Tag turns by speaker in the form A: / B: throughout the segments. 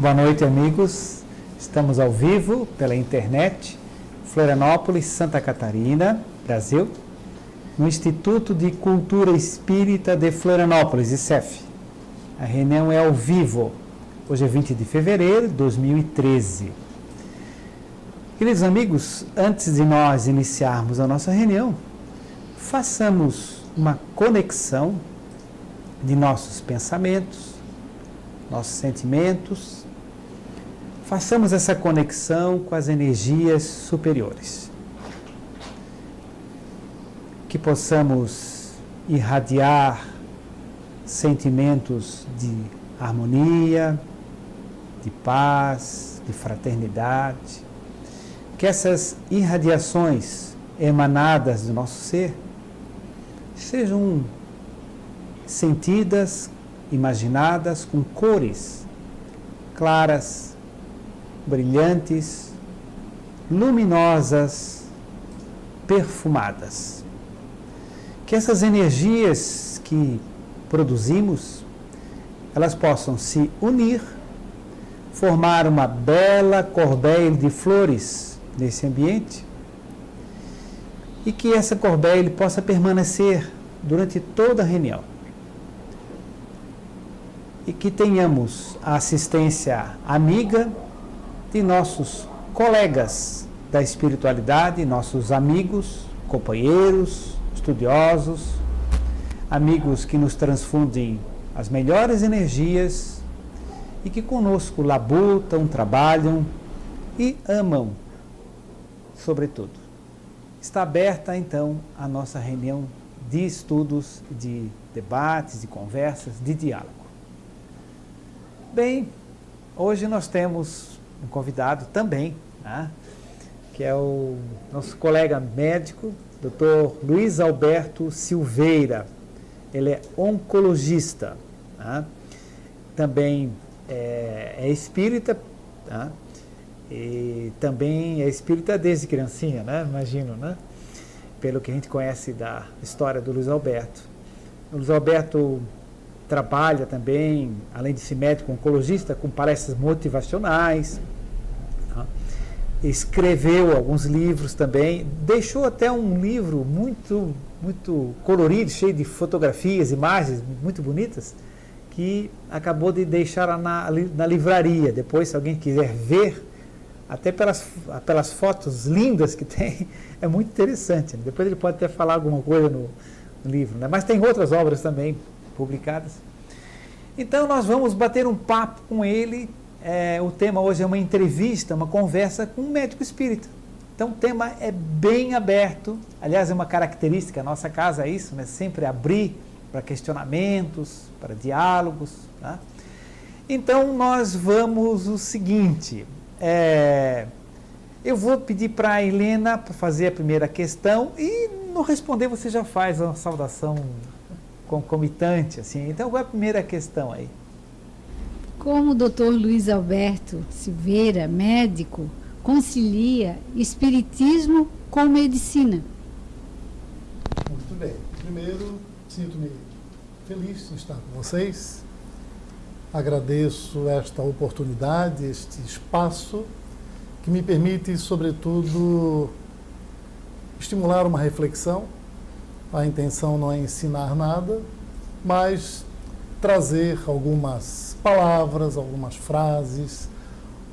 A: Boa noite, amigos. Estamos ao vivo pela internet, Florianópolis, Santa Catarina, Brasil, no Instituto de Cultura Espírita de Florianópolis, ICEF. A reunião é ao vivo. Hoje é 20 de fevereiro de 2013. Queridos amigos, antes de nós iniciarmos a nossa reunião, façamos uma conexão de nossos pensamentos, nossos sentimentos. Façamos essa conexão com as energias superiores. Que possamos irradiar sentimentos de harmonia, de paz, de fraternidade. Que essas irradiações emanadas do nosso ser sejam sentidas, imaginadas com cores claras, brilhantes, luminosas, perfumadas. Que essas energias que produzimos, elas possam se unir, formar uma bela corbeia de flores nesse ambiente e que essa corbeia possa permanecer durante toda a reunião. E que tenhamos a assistência amiga de nossos colegas da espiritualidade, nossos amigos, companheiros, estudiosos, amigos que nos transfundem as melhores energias e que conosco labutam, trabalham e amam, sobretudo. Está aberta, então, a nossa reunião de estudos, de debates, de conversas, de diálogo. Bem, hoje nós temos um convidado também, né, que é o nosso colega médico, Dr. Luiz Alberto Silveira. Ele é oncologista, né, também é espírita, né, e também é espírita desde criancinha, né, imagino, né, pelo que a gente conhece da história do Luiz Alberto. O Luiz Alberto trabalha também, além de ser médico oncologista, com palestras motivacionais, tá? Escreveu alguns livros também, deixou até um livro muito colorido, cheio de fotografias, imagens muito bonitas, que acabou de deixar na livraria. Depois, se alguém quiser ver, até pelas fotos lindas que tem, é muito interessante, né? Depois ele pode até falar alguma coisa no livro, né? Mas tem outras obras também publicadas. Então nós vamos bater um papo com ele. O tema hoje é uma entrevista, uma conversa com um médico espírita. Então o tema é bem aberto. Aliás, é uma característica, a nossa casa é isso, né? Sempre abrir para questionamentos, para diálogos, tá? Então nós vamos o seguinte, eu vou pedir para a Helena para fazer a primeira questão e no responder você já faz uma saudação concomitante, assim. Então, qual é a primeira questão aí?
B: Como o Dr. Luiz Alberto Silveira, médico, concilia espiritismo com medicina?
C: Muito bem. Primeiro, sinto-me feliz em estar com vocês. Agradeço esta oportunidade, este espaço que me permite, sobretudo, estimular uma reflexão. A intenção não é ensinar nada, mas trazer algumas palavras, algumas frases,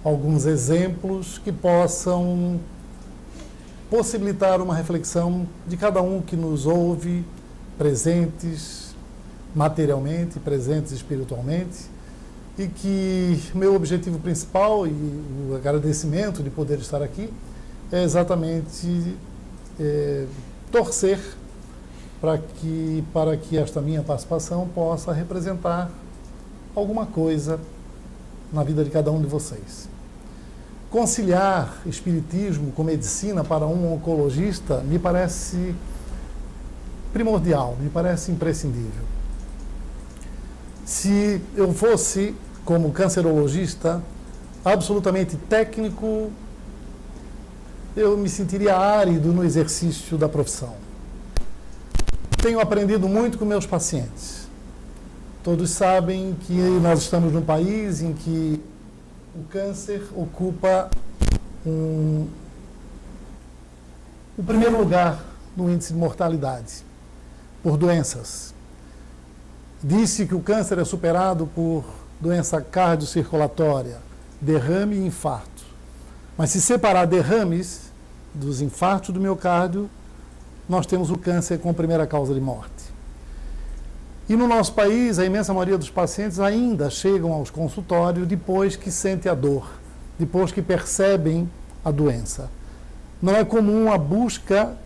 C: alguns exemplos que possam possibilitar uma reflexão de cada um que nos ouve, presentes materialmente, presentes espiritualmente, e que meu objetivo principal e o agradecimento de poder estar aqui é exatamente torcer para que esta minha participação possa representar alguma coisa na vida de cada um de vocês. Conciliar espiritismo com medicina para um oncologista me parece primordial, me parece imprescindível. Se eu fosse, como cancerologista, absolutamente técnico, eu me sentiria árido no exercício da profissão. Tenho aprendido muito com meus pacientes. Todos sabem que nós estamos num país em que o câncer ocupa o primeiro lugar no índice de mortalidade por doenças. Disse que o câncer é superado por doença cardiocirculatória, derrame e infarto. Mas se separar derrames dos infartos do miocárdio, nós temos o câncer como primeira causa de morte. E no nosso país, a imensa maioria dos pacientes ainda chegam aos consultórios depois que sentem a dor, depois que percebem a doença. Não é comum a busca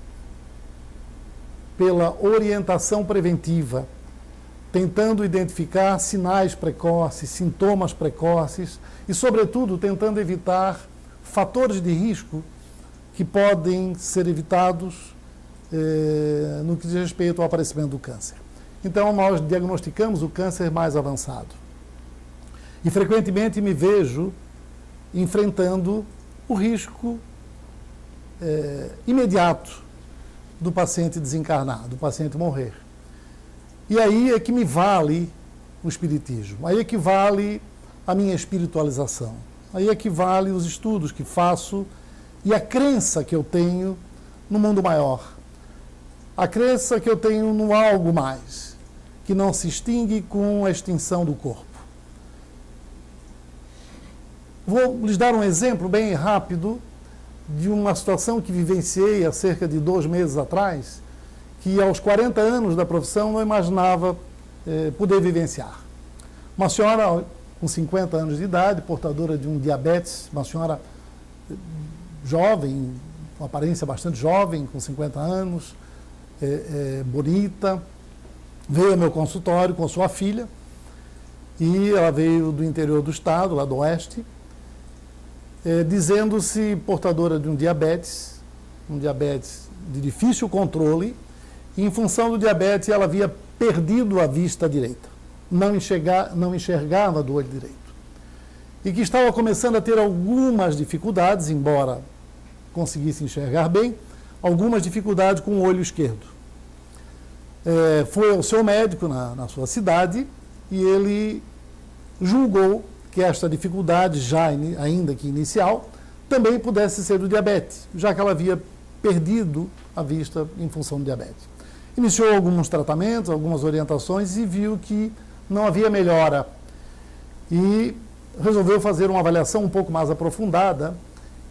C: pela orientação preventiva, tentando identificar sinais precoces, sintomas precoces e, sobretudo, tentando evitar fatores de risco que podem ser evitados no que diz respeito ao aparecimento do câncer. Então, nós diagnosticamos o câncer mais avançado. E, frequentemente, me vejo enfrentando o risco imediato do paciente desencarnar, do paciente morrer. E aí é que me vale o espiritismo, aí é que vale a minha espiritualização, aí é que vale os estudos que faço e a crença que eu tenho no mundo maior, a crença que eu tenho no algo mais, que não se extingue com a extinção do corpo. Vou lhes dar um exemplo bem rápido de uma situação que vivenciei há cerca de 2 meses atrás, que aos 40 anos da profissão não imaginava poder vivenciar. Uma senhora com 50 anos de idade, portadora de um diabetes, uma senhora jovem, com aparência bastante jovem, com 50 anos, bonita, veio ao meu consultório com sua filha, e ela veio do interior do estado, lá do oeste, dizendo-se portadora de um diabetes de difícil controle, e em função do diabetes ela havia perdido a vista direita, não enxergava do olho direito, e que estava começando a ter algumas dificuldades, embora conseguisse enxergar bem, algumas dificuldades com o olho esquerdo. Foi ao seu médico na sua cidade e ele julgou que esta dificuldade, ainda que inicial, também pudesse ser do diabetes, já que ela havia perdido a vista em função do diabetes. Iniciou alguns tratamentos, algumas orientações e viu que não havia melhora. E resolveu fazer uma avaliação um pouco mais aprofundada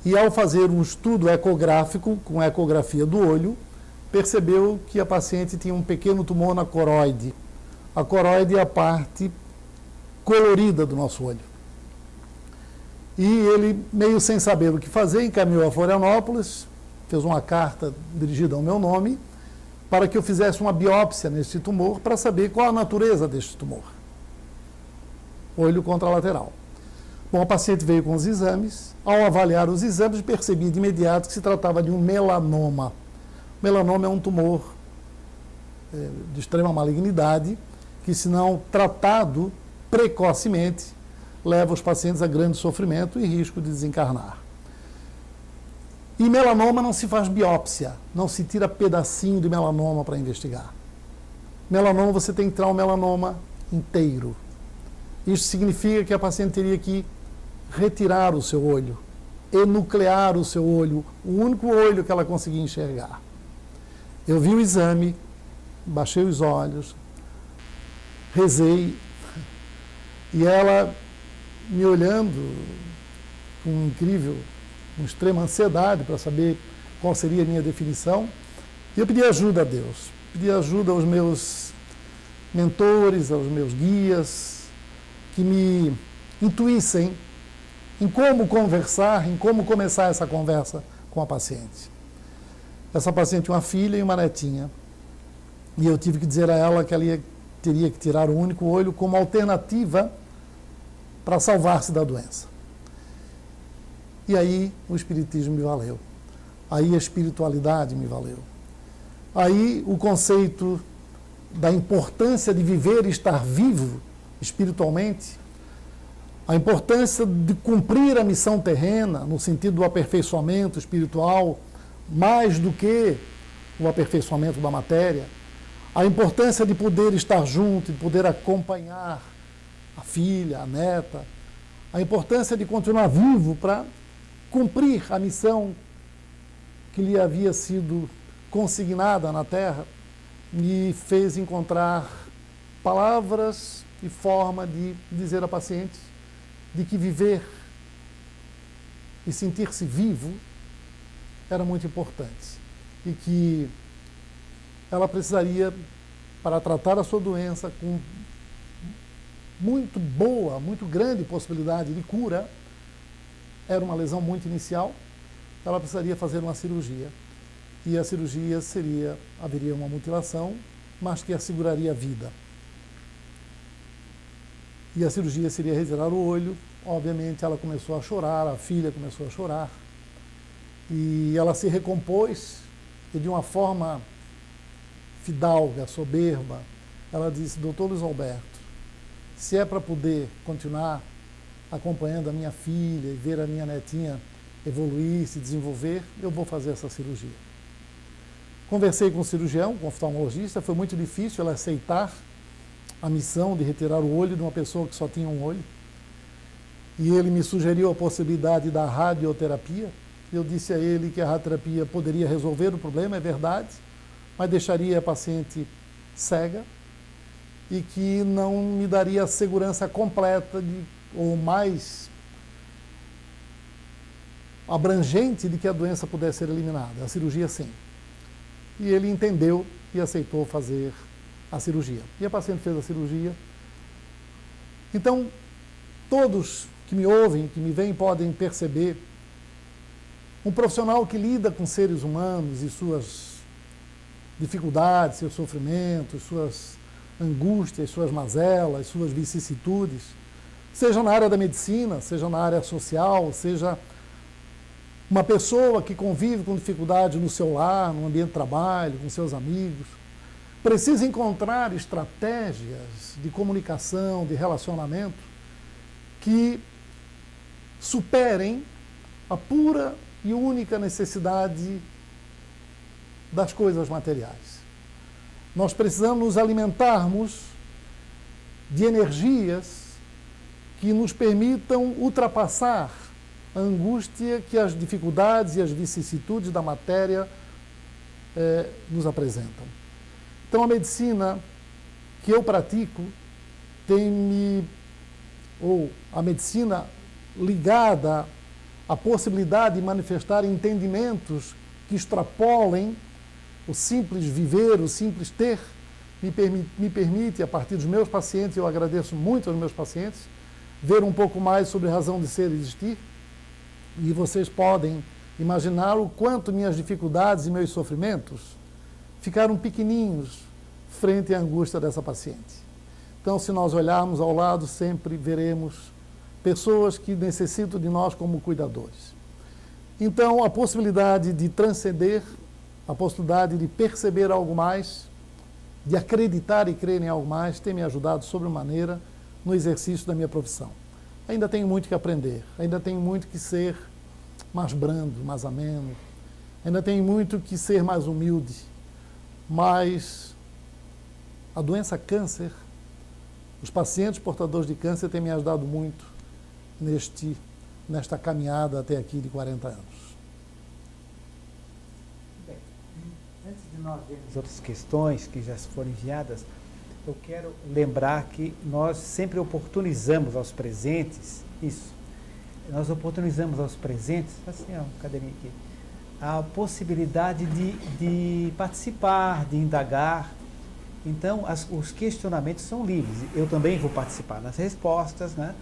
C: e, ao fazer um estudo ecográfico, com ecografia do olho, percebeu que a paciente tinha um pequeno tumor na coroide. A coroide é a parte colorida do nosso olho. E ele, meio sem saber o que fazer, encaminhou a Florianópolis, fez uma carta dirigida ao meu nome, para que eu fizesse uma biópsia neste tumor, para saber qual a natureza deste tumor. Olho contralateral. Bom, a paciente veio com os exames. Ao avaliar os exames, percebi de imediato que se tratava de um melanoma. Melanoma é um tumor de extrema malignidade, que, se não tratado precocemente, leva os pacientes a grande sofrimento e risco de desencarnar. E melanoma não se faz biópsia, não se tira pedacinho de melanoma para investigar. Melanoma, você tem que tirar o melanoma inteiro. Isso significa que a paciente teria que retirar o seu olho, enuclear o seu olho, o único olho que ela conseguia enxergar. Eu vi o exame, baixei os olhos, rezei, e ela, me olhando com com extrema ansiedade para saber qual seria a minha definição, e eu pedi ajuda a Deus, pedi ajuda aos meus mentores, aos meus guias, que me intuíssem em como conversar, em como começar essa conversa com a paciente. Essa paciente tinha uma filha e uma netinha, e eu tive que dizer a ela que ela teria que tirar o único olho como alternativa para salvar-se da doença. E aí o espiritismo me valeu, aí a espiritualidade me valeu, aí o conceito da importância de viver e estar vivo espiritualmente, a importância de cumprir a missão terrena no sentido do aperfeiçoamento espiritual, mais do que o aperfeiçoamento da matéria, a importância de poder estar junto, de poder acompanhar a filha, a neta, a importância de continuar vivo para cumprir a missão que lhe havia sido consignada na Terra, me fez encontrar palavras e forma de dizer a paciente de que viver e sentir-se vivo era muito importante e que ela precisaria, para tratar a sua doença com muito boa, muito grande possibilidade de cura, era uma lesão muito inicial, ela precisaria fazer uma cirurgia. E a cirurgia haveria uma mutilação, mas que asseguraria a vida. E a cirurgia seria retirar o olho. Obviamente ela começou a chorar, a filha começou a chorar. E ela se recompôs e de uma forma fidalga, soberba, ela disse: Dr. Luiz Alberto, se é para poder continuar acompanhando a minha filha e ver a minha netinha evoluir, se desenvolver, eu vou fazer essa cirurgia. Conversei com o cirurgião, com o oftalmologista, foi muito difícil ela aceitar a missão de retirar o olho de uma pessoa que só tinha um olho. E ele me sugeriu a possibilidade da radioterapia. Eu disse a ele que a radioterapia poderia resolver o problema, é verdade, mas deixaria a paciente cega e que não me daria a segurança completa ou mais abrangente de que a doença pudesse ser eliminada. A cirurgia, sim. E ele entendeu e aceitou fazer a cirurgia. E a paciente fez a cirurgia. Então, todos que me ouvem, que me veem, podem perceber um profissional que lida com seres humanos e suas dificuldades, seus sofrimentos, suas angústias, suas mazelas, suas vicissitudes, seja na área da medicina, seja na área social, seja uma pessoa que convive com dificuldade no seu lar, no ambiente de trabalho, com seus amigos, precisa encontrar estratégias de comunicação, de relacionamento que superem a pura e única necessidade das coisas materiais. Nós precisamos nos alimentarmos de energias que nos permitam ultrapassar a angústia que as dificuldades e as vicissitudes da matéria nos apresentam. Então, a medicina que eu pratico a medicina ligada à possibilidade de manifestar entendimentos que extrapolem o simples viver, o simples ter, me permite, a partir dos meus pacientes, eu agradeço muito aos meus pacientes, ver um pouco mais sobre a razão de ser e existir. E vocês podem imaginar o quanto minhas dificuldades e meus sofrimentos ficaram pequeninhos frente à angústia dessa paciente. Então, se nós olharmos ao lado, sempre veremos pessoas que necessitam de nós como cuidadores. Então, a possibilidade de transcender, a possibilidade de perceber algo mais, de acreditar e crer em algo mais, tem me ajudado sobremaneira no exercício da minha profissão. Ainda tenho muito que aprender, ainda tenho muito que ser mais brando, mais ameno, ainda tenho muito que ser mais humilde, mas a doença câncer, os pacientes portadores de câncer têm me ajudado muito nesta caminhada até aqui de 40 anos.
A: Bem, antes de nós vermos outras questões que já foram enviadas, eu quero lembrar que nós sempre oportunizamos aos presentes, nós oportunizamos aos presentes, assim, ó, cadeirinha aqui, a possibilidade de participar, de indagar. Então, os questionamentos são livres. Eu também vou participar nas respostas, né,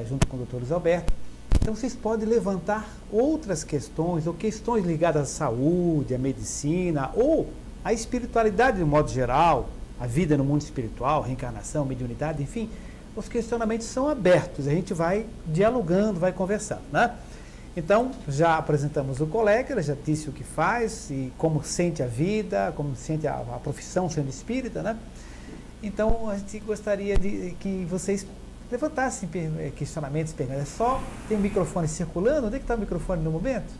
A: junto com o Dr. Luiz Alberto. Então, vocês podem levantar outras questões, ou questões ligadas à saúde, à medicina, ou à espiritualidade de um modo geral, a vida no mundo espiritual, reencarnação, mediunidade, enfim, os questionamentos são abertos, a gente vai dialogando, vai conversando, né? Então, já apresentamos o colega, ele já disse o que faz e como sente a vida, como sente a profissão sendo espírita, né? Então, a gente gostaria de que vocês levantassem questionamentos, perguntas. É só tem um microfone circulando, onde é que está o microfone no momento?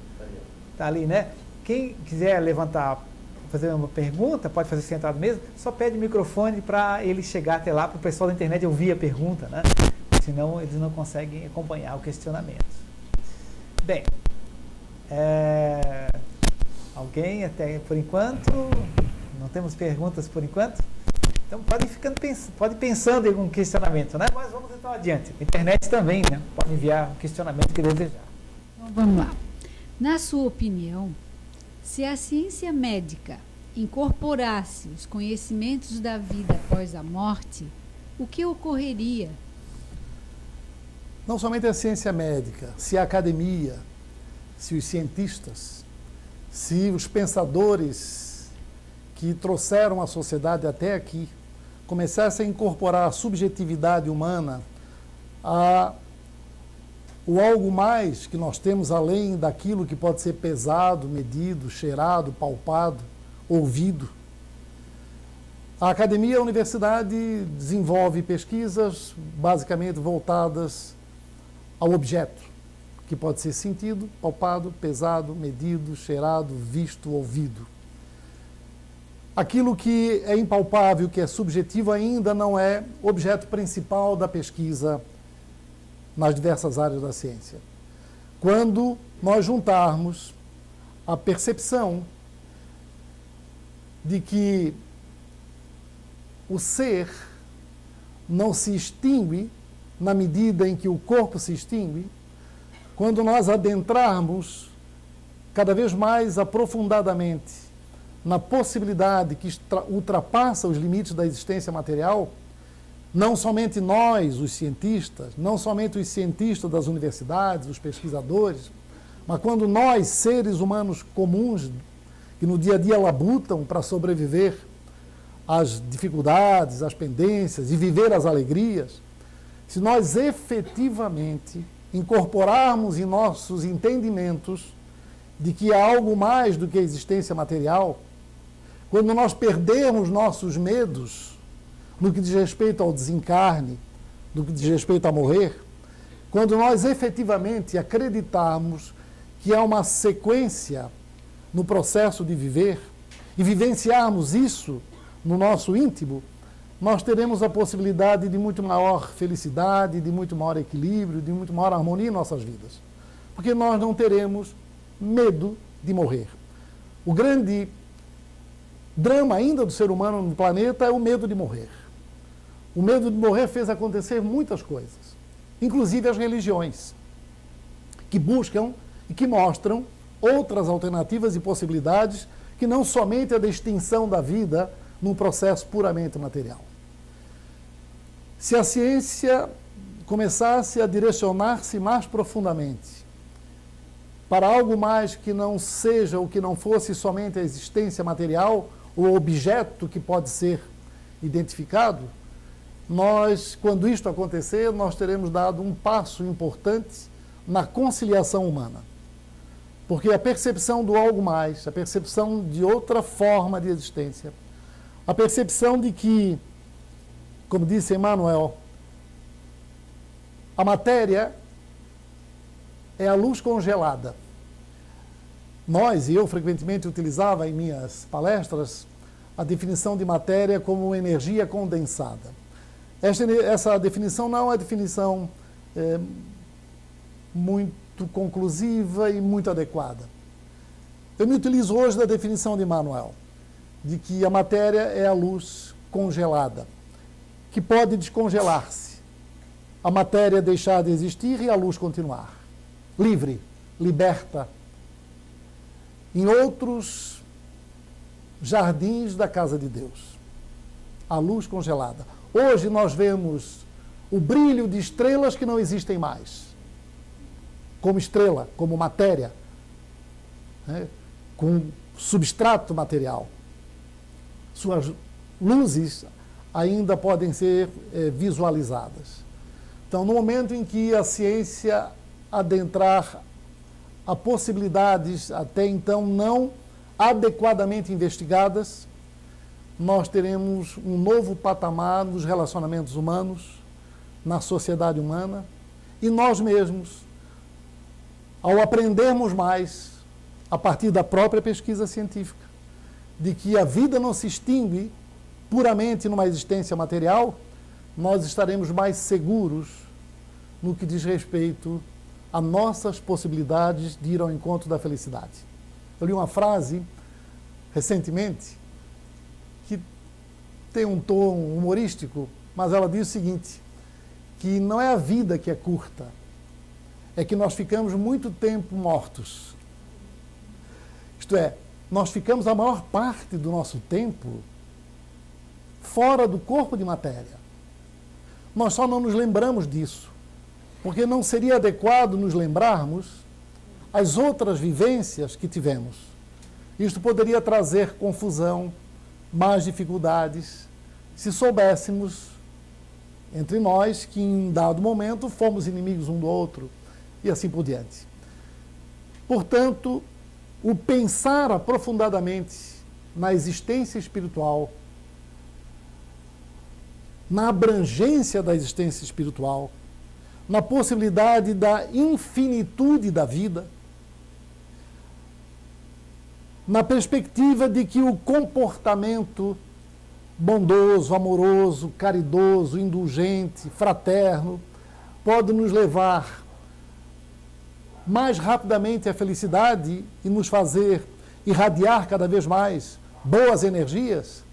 A: Está ali, né? Quem quiser levantar, fazer uma pergunta, pode fazer sentado mesmo, só pede o microfone para ele chegar até lá, para o pessoal da internet ouvir a pergunta, né? senão eles não conseguem acompanhar o questionamento. Bem, alguém até por enquanto? Não temos perguntas por enquanto? Então pode ir pensando em algum questionamento, né? Mas vamos então adiante. A internet também, né? Pode enviar o questionamento que desejar.
B: Então, vamos lá. Na sua opinião, se a ciência médica incorporasse os conhecimentos da vida após a morte, o que ocorreria?
C: Não somente a ciência médica, se a academia, se os cientistas, se os pensadores que trouxeram a sociedade até aqui começassem a incorporar a subjetividade humana o algo mais que nós temos além daquilo que pode ser pesado, medido, cheirado, palpado, ouvido. A academia e a universidade desenvolve pesquisas basicamente voltadas ao objeto, que pode ser sentido, palpado, pesado, medido, cheirado, visto, ouvido. Aquilo que é impalpável, que é subjetivo, ainda não é objeto principal da pesquisa nas diversas áreas da ciência. Quando nós juntarmos a percepção de que o ser não se extingue na medida em que o corpo se extingue, quando nós adentrarmos cada vez mais aprofundadamente na possibilidade que ultrapassa os limites da existência material, não somente nós, os cientistas, não somente os cientistas das universidades, os pesquisadores, mas quando nós, seres humanos comuns, que no dia a dia labutam para sobreviver às dificuldades, às pendências e viver as alegrias, se nós efetivamente incorporarmos em nossos entendimentos de que há algo mais do que a existência material, quando nós perdermos nossos medos no que diz respeito ao desencarne, no que diz respeito a morrer, quando nós efetivamente acreditarmos que há uma sequência no processo de viver e vivenciarmos isso no nosso íntimo, nós teremos a possibilidade de muito maior felicidade, de muito maior equilíbrio, de muito maior harmonia em nossas vidas. Porque nós não teremos medo de morrer. O grande drama ainda do ser humano no planeta é o medo de morrer. O medo de morrer fez acontecer muitas coisas, inclusive as religiões, que buscam e que mostram outras alternativas e possibilidades que não somente a da extinção da vida num processo puramente material. Se a ciência começasse a direcionar-se mais profundamente para algo mais que não seja ou que não fosse somente a existência material, o objeto que pode ser identificado, nós, quando isto acontecer, nós teremos dado um passo importante na conciliação humana. Porque a percepção do algo mais, a percepção de outra forma de existência, a percepção de que, como disse Emmanuel, a matéria é a luz congelada. Nós, e eu frequentemente utilizava em minhas palestras, a definição de matéria como energia condensada. Essa definição não é uma definição muito conclusiva e muito adequada. Eu me utilizo hoje da definição de Emmanuel, de que a matéria é a luz congelada, que pode descongelar-se, a matéria deixar de existir e a luz continuar. Livre, liberta. Em outros jardins da casa de Deus, a luz congelada. Hoje nós vemos o brilho de estrelas que não existem mais, como estrela, como matéria, né? Com substrato material. Suas luzes ainda podem ser visualizadas. Então, no momento em que a ciência adentrar a possibilidades até então não adequadamente investigadas, nós teremos um novo patamar nos relacionamentos humanos, na sociedade humana, e nós mesmos, ao aprendermos mais, a partir da própria pesquisa científica, de que a vida não se extingue puramente numa existência material, nós estaremos mais seguros no que diz respeito a nossas possibilidades de ir ao encontro da felicidade. Eu li uma frase recentemente que tem um tom humorístico, mas ela diz o seguinte, que não é a vida que é curta, é que nós ficamos muito tempo mortos. Isto é, nós ficamos a maior parte do nosso tempo fora do corpo de matéria. Nós só não nos lembramos disso, porque não seria adequado nos lembrarmos as outras vivências que tivemos. Isto poderia trazer confusão, mais dificuldades, se soubéssemos entre nós que em dado momento fomos inimigos um do outro e assim por diante. Portanto, o pensar aprofundadamente na existência espiritual, na abrangência da existência espiritual, na possibilidade da infinitude da vida, na perspectiva de que o comportamento bondoso, amoroso, caridoso, indulgente, fraterno, pode nos levar mais rapidamente à felicidade e nos fazer irradiar cada vez mais boas energias,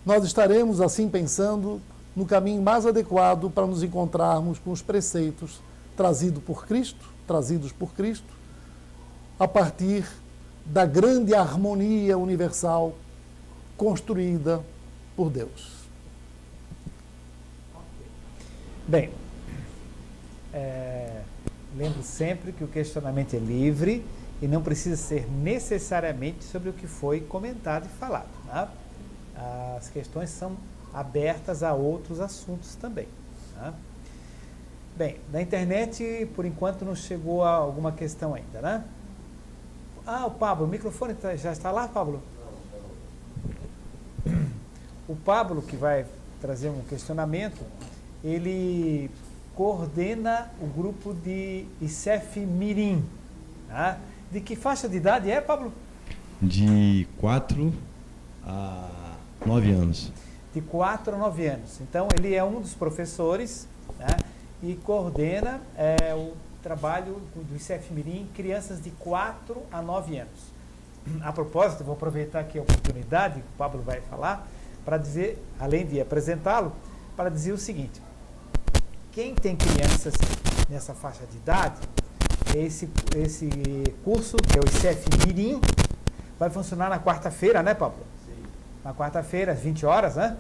C: nós estaremos assim pensando no caminho mais adequado para nos encontrarmos com os preceitos trazidos por Cristo, a partir da grande harmonia universal construída por Deus.
A: Bem, lembro sempre que o questionamento é livre e não precisa ser necessariamente sobre o que foi comentado e falado, né? As questões são abertas a outros assuntos também, né? Bem, na internet, por enquanto, não chegou a alguma questão ainda, né? O Pablo, o microfone já está lá, Pablo? O Pablo, que vai trazer um questionamento, ele coordena o grupo de ICEF Mirim. Tá? De que faixa de idade é, Pablo?
D: De 4 a 9 anos.
A: De 4 a 9 anos. Então, ele é um dos professores, né, e coordena o trabalho do ICEF Mirim, crianças de 4 a 9 anos. A propósito, vou aproveitar aqui a oportunidade que o Pablo vai falar, para dizer, além de apresentá-lo, para dizer o seguinte: quem tem crianças nessa faixa de idade, esse curso, que é o ICEF Mirim, vai funcionar na quarta-feira, né, Pablo?
D: Sim.
A: Na quarta-feira, às 20 horas, né?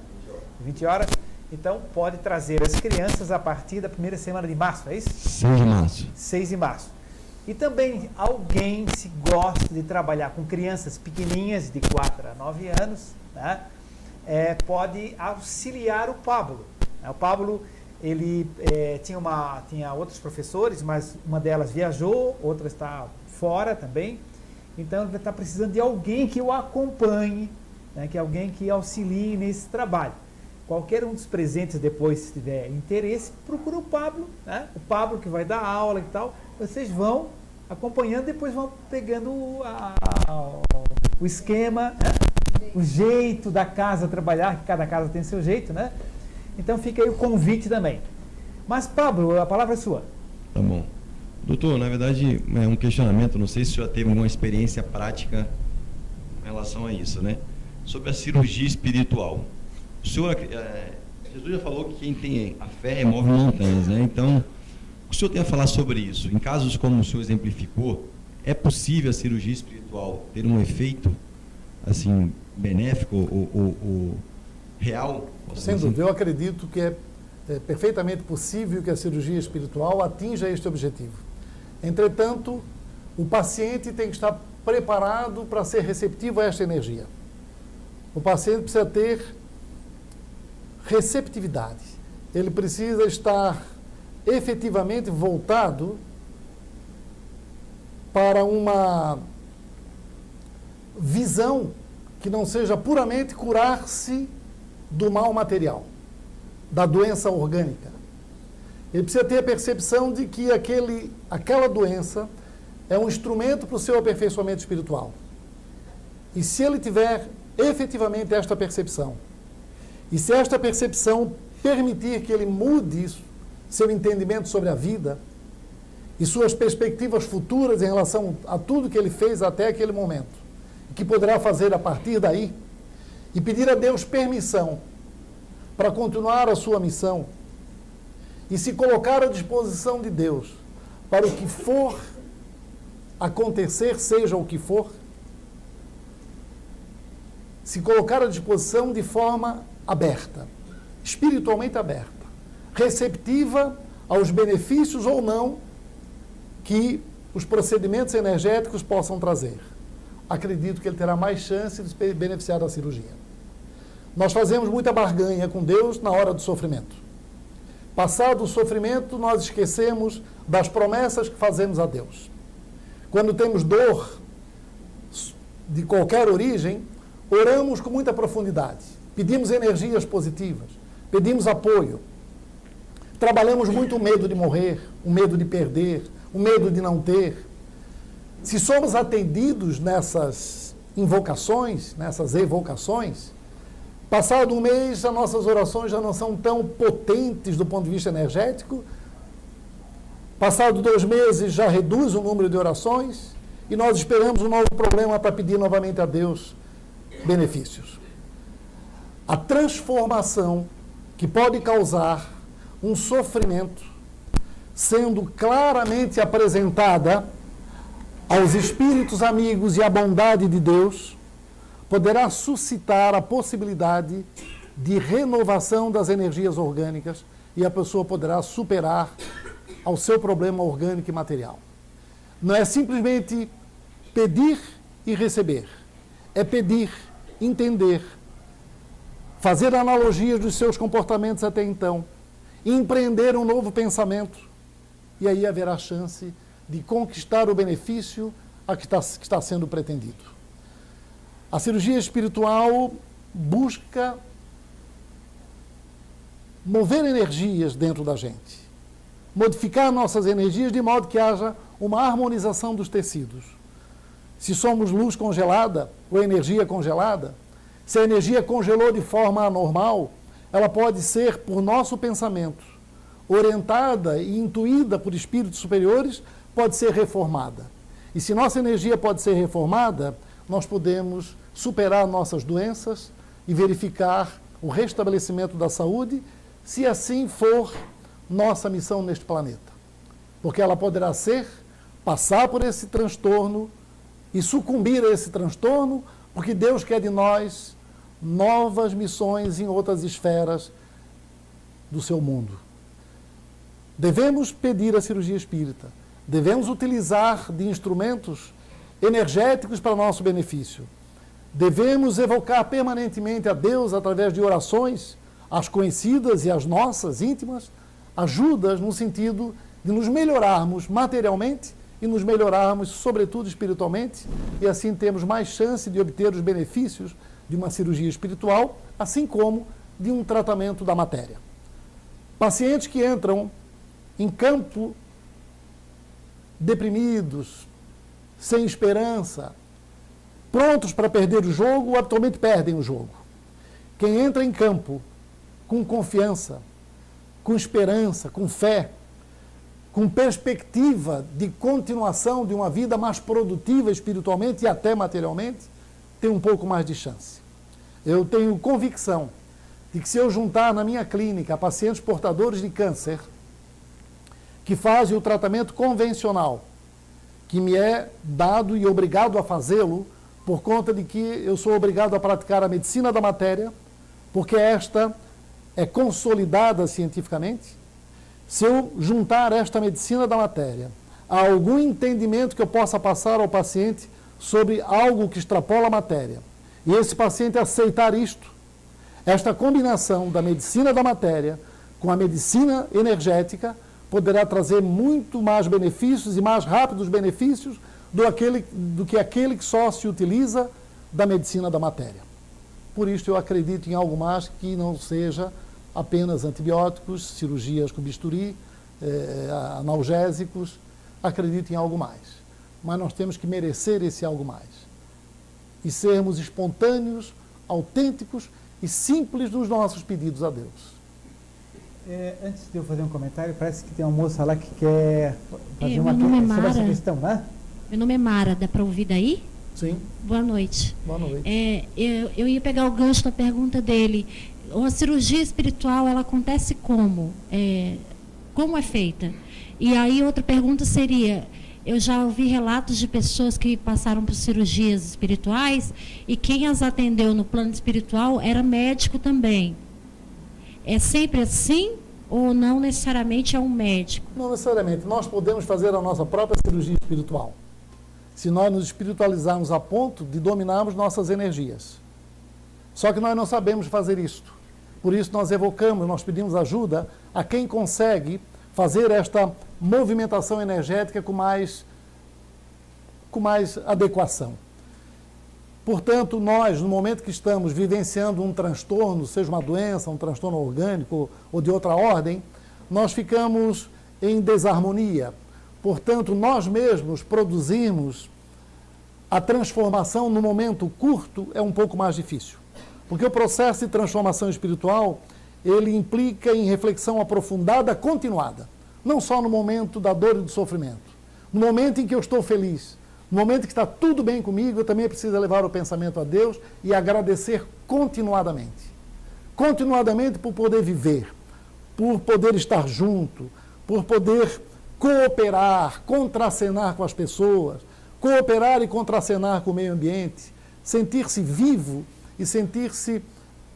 A: 20 horas. Então, pode trazer as crianças a partir da primeira semana de março, é isso?
D: 6 de março.
A: 6 de março. E também alguém, se gosta de trabalhar com crianças pequenininhas, de 4 a 9 anos, né, pode auxiliar o Pablo. O Pablo, ele tinha outros professores, mas uma delas viajou, outra está fora também. Então, ele está precisando de alguém que o acompanhe, né, que alguém que auxilie nesse trabalho. Qualquer um dos presentes depois, se tiver interesse, procura o Pablo, né? O Pablo que vai dar aula e tal. Vocês vão acompanhando, depois vão pegando o esquema, né? O jeito da casa trabalhar, que cada casa tem seu jeito, né? Então fica aí o convite também. Mas, Pablo, a palavra é sua.
D: Tá bom. Doutor, na verdade, é um questionamento, não sei se o senhor teve alguma experiência prática em relação a isso, né? Sobre a cirurgia espiritual. O senhor, Jesus já falou que quem tem a fé remove montanhas, né? Então, o senhor tem a falar sobre isso? Em casos como o senhor exemplificou, é possível a cirurgia espiritual ter um efeito, assim, benéfico ou real?
C: Sem dúvida, eu acredito que é perfeitamente possível que a cirurgia espiritual atinja este objetivo. Entretanto, o paciente tem que estar preparado para ser receptivo a esta energia. O paciente precisa ter receptividade. Ele precisa estar efetivamente voltado para uma visão que não seja puramente curar-se do mal material, da doença orgânica. Ele precisa ter a percepção de que aquela doença é um instrumento para o seu aperfeiçoamento espiritual. E se ele tiver efetivamente esta percepção, e se esta percepção permitir que ele mude isso, seu entendimento sobre a vida e suas perspectivas futuras em relação a tudo que ele fez até aquele momento, e que poderá fazer a partir daí, e pedir a Deus permissão para continuar a sua missão e se colocar à disposição de Deus para o que for acontecer, seja o que for, se colocar à disposição de forma aberta, espiritualmente aberta, receptiva aos benefícios ou não que os procedimentos energéticos possam trazer. Acredito que ele terá mais chance de se beneficiar da cirurgia. Nós fazemos muita barganha com Deus na hora do sofrimento. Passado o sofrimento, nós esquecemos das promessas que fazemos a Deus. Quando temos dor de qualquer origem, oramos com muita profundidade, pedimos energias positivas, pedimos apoio, trabalhamos muito o medo de morrer, o medo de perder, o medo de não ter. Se somos atendidos nessas invocações, nessas evocações, passado um mês, as nossas orações já não são tão potentes do ponto de vista energético. Passado 2 meses, já reduz o número de orações e nós esperamos um novo problema para pedir novamente a Deus benefícios. A transformação que pode causar um sofrimento, sendo claramente apresentada aos espíritos amigos e à bondade de Deus, poderá suscitar a possibilidade de renovação das energias orgânicas e a pessoa poderá superar ao seu problema orgânico e material. Não é simplesmente pedir e receber, é pedir, entender, fazer analogias dos seus comportamentos até então, empreender um novo pensamento, e aí haverá chance de conquistar o benefício a que está sendo pretendido. A cirurgia espiritual busca mover energias dentro da gente, modificar nossas energias de modo que haja uma harmonização dos tecidos. Se somos luz congelada ou energia congelada, se a energia congelou de forma anormal, ela pode ser, por nosso pensamento, orientada e intuída por espíritos superiores, pode ser reformada. E se nossa energia pode ser reformada, nós podemos superar nossas doenças e verificar o restabelecimento da saúde, se assim for nossa missão neste planeta. Porque ela poderá ser passar por esse transtorno e sucumbir a esse transtorno, porque Deus quer de nós novas missões em outras esferas do seu mundo. Devemos pedir a cirurgia espírita, devemos utilizar de instrumentos energéticos para nosso benefício. Devemos evocar permanentemente a Deus através de orações, as conhecidas e as nossas íntimas, ajudas no sentido de nos melhorarmos materialmente e nos melhorarmos, sobretudo, espiritualmente, e assim temos mais chance de obter os benefícios de uma cirurgia espiritual, assim como de um tratamento da matéria. Pacientes que entram em campo deprimidos, sem esperança, prontos para perder o jogo, atualmente perdem o jogo. Quem entra em campo com confiança, com esperança, com fé, com perspectiva de continuação de uma vida mais produtiva espiritualmente e até materialmente, tem um pouco mais de chance. Eu tenho convicção de que se eu juntar na minha clínica pacientes portadores de câncer, que fazem o tratamento convencional, que me é dado e obrigado a fazê-lo, por conta de que eu sou obrigado a praticar a medicina da matéria, porque esta é consolidada cientificamente. Se eu juntar esta medicina da matéria a algum entendimento que eu possa passar ao paciente sobre algo que extrapola a matéria, e esse paciente aceitar isto, esta combinação da medicina da matéria com a medicina energética poderá trazer muito mais benefícios e mais rápidos benefícios do que aquele que só se utiliza da medicina da matéria. Por isso eu acredito em algo mais que não seja apenas antibióticos, cirurgias com bisturi, analgésicos. Acredito em algo mais. Mas nós temos que merecer esse algo mais. E sermos espontâneos, autênticos e simples nos nossos pedidos a Deus.
A: Antes de eu fazer um comentário, parece que tem uma moça lá que quer fazer uma
E: meu nome é
A: pergunta sobre essa
E: Mara.
A: questão, né?
E: Meu nome é Mara, dá para ouvir daí?
C: Sim,
E: Boa noite.
C: boa noite.
E: Eu ia pegar o gancho da pergunta dele. A cirurgia espiritual, ela acontece como? Como é feita? E aí outra pergunta seria, eu já ouvi relatos de pessoas que passaram por cirurgias espirituais e quem as atendeu no plano espiritual era médico também. É sempre assim ou não necessariamente é um médico?
C: Não necessariamente. Nós podemos fazer a nossa própria cirurgia espiritual. Se nós nos espiritualizarmos a ponto de dominarmos nossas energias. Só que nós não sabemos fazer isto. Por isso nós evocamos, nós pedimos ajuda a quem consegue fazer esta movimentação energética com mais adequação. Portanto, nós, no momento que estamos vivenciando um transtorno, seja uma doença, um transtorno orgânico ou de outra ordem, nós ficamos em desarmonia. Portanto, nós mesmos produzimos a transformação no momento curto é um pouco mais difícil. Porque o processo de transformação espiritual, ele implica em reflexão aprofundada, continuada. Não só no momento da dor e do sofrimento. No momento em que eu estou feliz, no momento que está tudo bem comigo, eu também preciso levar o pensamento a Deus e agradecer continuadamente. Continuadamente por poder viver, por poder estar junto, por poder cooperar, contracenar com as pessoas, cooperar e contracenar com o meio ambiente, sentir-se vivo e sentir-se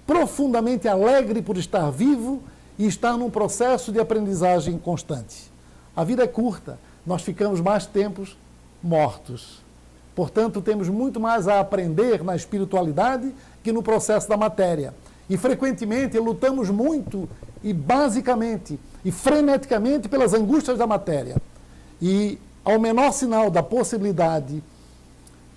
C: profundamente alegre por estar vivo e estar num processo de aprendizagem constante. A vida é curta, nós ficamos mais tempos mortos. Portanto, temos muito mais a aprender na espiritualidade que no processo da matéria. E, frequentemente, lutamos muito e, basicamente, e freneticamente pelas angústias da matéria. E, ao menor sinal da possibilidade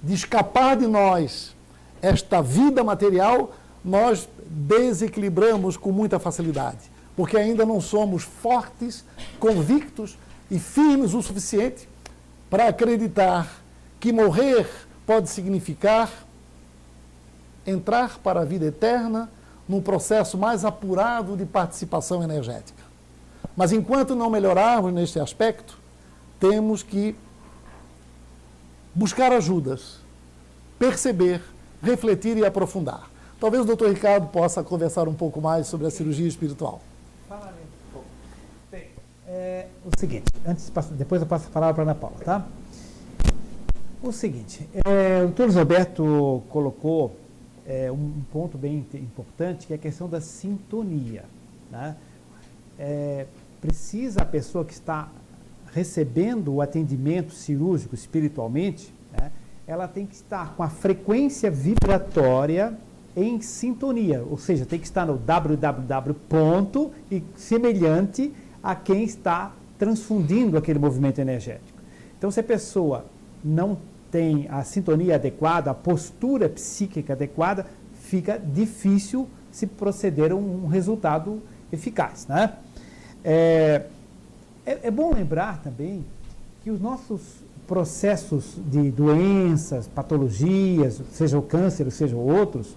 C: de escapar de nós esta vida material, nós desequilibramos com muita facilidade. Porque ainda não somos fortes, convictos e firmes o suficiente para acreditar que morrer pode significar entrar para a vida eterna num processo mais apurado de participação energética. Mas enquanto não melhorarmos neste aspecto, temos que buscar ajudas, perceber, refletir e aprofundar. Talvez o doutor Ricardo possa conversar um pouco mais sobre a cirurgia espiritual.
A: Fala um pouco. Bem, o seguinte, depois eu passo a palavra para a Ana Paula, tá? O seguinte, o doutor Luiz Alberto colocou um ponto bem importante, que é a questão da sintonia, né? Precisa a pessoa que está recebendo o atendimento cirúrgico espiritualmente, né, ela tem que estar com a frequência vibratória em sintonia, ou seja, tem que estar no www ponto e semelhante a quem está transfundindo aquele movimento energético. Então, se a pessoa não tem a sintonia adequada, a postura psíquica adequada, fica difícil se proceder a um resultado eficaz, né? É bom lembrar também que os nossos processos de doenças, patologias, seja o câncer, seja outros,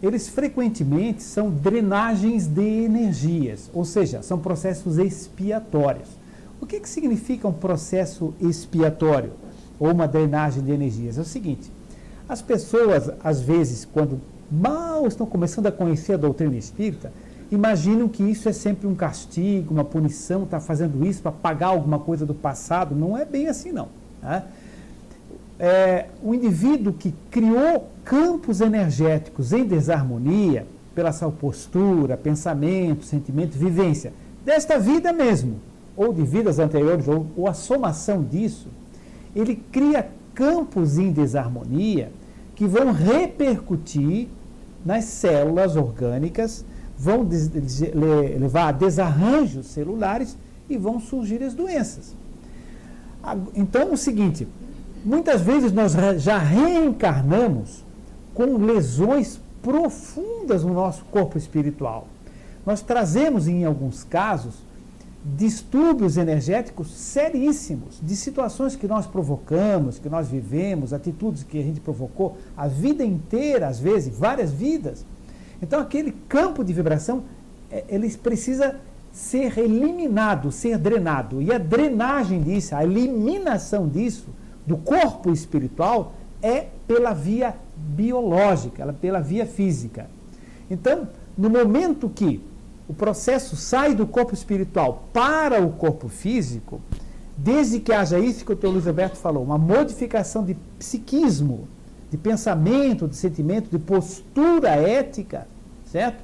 A: eles frequentemente são drenagens de energias, ou seja, são processos expiatórios. O que significa um processo expiatório ou uma drenagem de energias? É o seguinte, as pessoas, às vezes, quando mal estão começando a conhecer a doutrina espírita, imaginam que isso é sempre um castigo, uma punição, está fazendo isso para pagar alguma coisa do passado. Não é bem assim, não, né? O indivíduo que criou campos energéticos em desarmonia, pela sua postura, pensamento, sentimento, vivência, desta vida mesmo, ou de vidas anteriores, ou a somação disso, ele cria campos em desarmonia que vão repercutir nas células orgânicas, vão levar a desarranjos celulares e vão surgir as doenças. Então, é o seguinte, muitas vezes nós já reencarnamos com lesões profundas no nosso corpo espiritual. Nós trazemos, em alguns casos, distúrbios energéticos seríssimos, de situações que nós provocamos, que nós vivemos, atitudes que a gente provocou a vida inteira, às vezes, várias vidas. Então, aquele campo de vibração, ele precisa ser eliminado, ser drenado. E a drenagem disso, a eliminação disso, do corpo espiritual, é pela via biológica, pela via física. Então, no momento que o processo sai do corpo espiritual para o corpo físico, desde que haja isso que o Dr. Luiz Alberto falou, uma modificação de psiquismo, de pensamento, de sentimento, de postura ética, certo?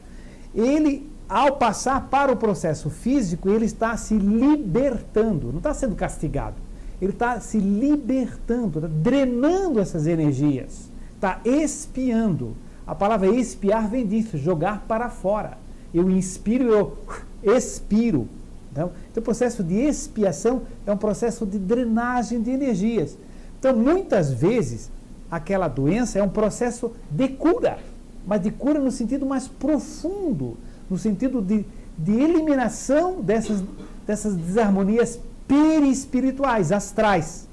A: Ele, ao passar para o processo físico, ele está se libertando, não está sendo castigado, ele está se libertando, está drenando essas energias, está expiando. A palavra expiar vem disso, jogar para fora. Eu inspiro, eu expiro. Então, o processo de expiação é um processo de drenagem de energias. Então, muitas vezes, aquela doença é um processo de cura, mas de cura no sentido mais profundo, no sentido de eliminação dessas desarmonias perispirituais, astrais,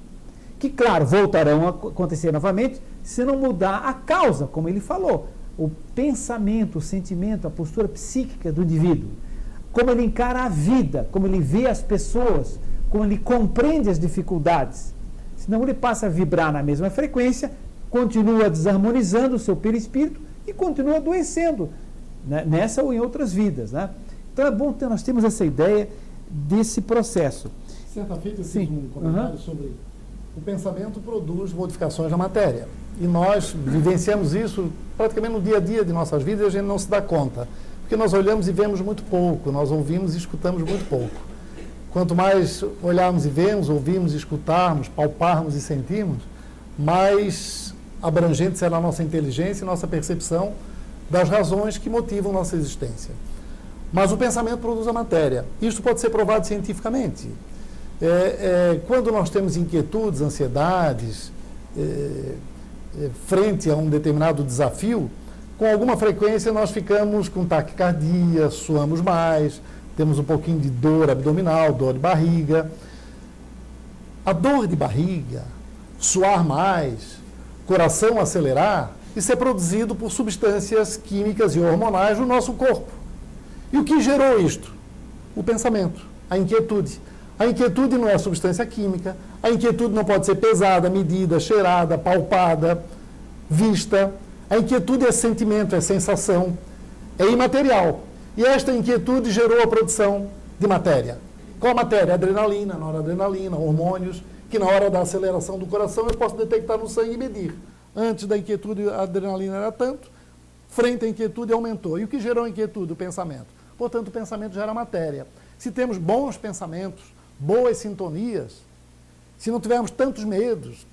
A: que, claro, voltarão a acontecer novamente se não mudar a causa, como ele falou, o pensamento, o sentimento, a postura psíquica do indivíduo, como ele encara a vida, como ele vê as pessoas, como ele compreende as dificuldades. Senão ele passa a vibrar na mesma frequência, continua desarmonizando o seu perispírito e continua adoecendo, né, nessa ou em outras vidas, né? Então é bom que nós temos essa ideia desse processo.
C: Certa feita eu fiz um comentário sobre o pensamento produz modificações na matéria. E nós vivenciamos isso praticamente no dia a dia de nossas vidas e a gente não se dá conta. Porque nós olhamos e vemos muito pouco, nós ouvimos e escutamos muito pouco. Quanto mais olharmos e vemos, ouvimos, escutarmos, palparmos e sentirmos, mais abrangente será a nossa inteligência e nossa percepção das razões que motivam nossa existência. Mas o pensamento produz a matéria. Isto pode ser provado cientificamente. Quando nós temos inquietudes, ansiedades, frente a um determinado desafio, com alguma frequência nós ficamos com taquicardia, suamos mais, temos um pouquinho de dor abdominal, dor de barriga. A dor de barriga, suar mais, coração acelerar, isso é produzido por substâncias químicas e hormonais no nosso corpo. E o que gerou isto? O pensamento, a inquietude. A inquietude não é substância química, a inquietude não pode ser pesada, medida, cheirada, palpada, vista. A inquietude é sentimento, é sensação, é imaterial. E esta inquietude gerou a produção de matéria. Qual a matéria? Adrenalina, noradrenalina, hormônios, que na hora da aceleração do coração eu posso detectar no sangue e medir. Antes da inquietude, a adrenalina era tanto, frente à inquietude aumentou. E o que gerou a inquietude? O pensamento. Portanto, o pensamento gera matéria. Se temos bons pensamentos, boas sintonias, se não tivermos tantos medos,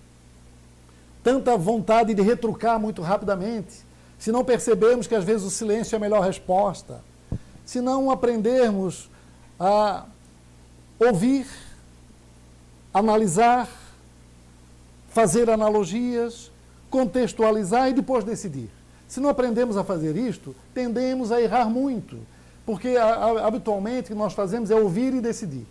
C: tanta vontade de retrucar muito rapidamente, se não percebermos que às vezes o silêncio é a melhor resposta, se não aprendermos a ouvir, analisar, fazer analogias, contextualizar e depois decidir. Se não aprendemos a fazer isto, tendemos a errar muito, porque habitualmente o que nós fazemos é ouvir e decidir.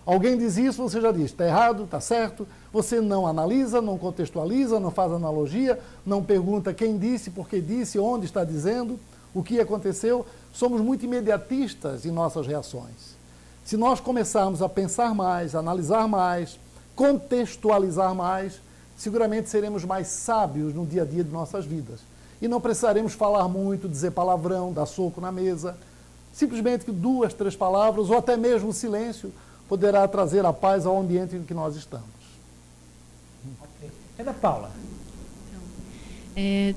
C: Alguém diz isso, você já diz, está errado, está certo, você não analisa, não contextualiza, não faz analogia, não pergunta quem disse, por que disse, onde está dizendo, o que aconteceu. Somos muito imediatistas em nossas reações. Se nós começarmos a pensar mais, a analisar mais, contextualizar mais, seguramente seremos mais sábios no dia a dia de nossas vidas. E não precisaremos falar muito, dizer palavrão, dar soco na mesa. Simplesmente que 2, 3 palavras, ou até mesmo o silêncio, poderá trazer a paz ao ambiente em que nós estamos.
A: Ana Paula.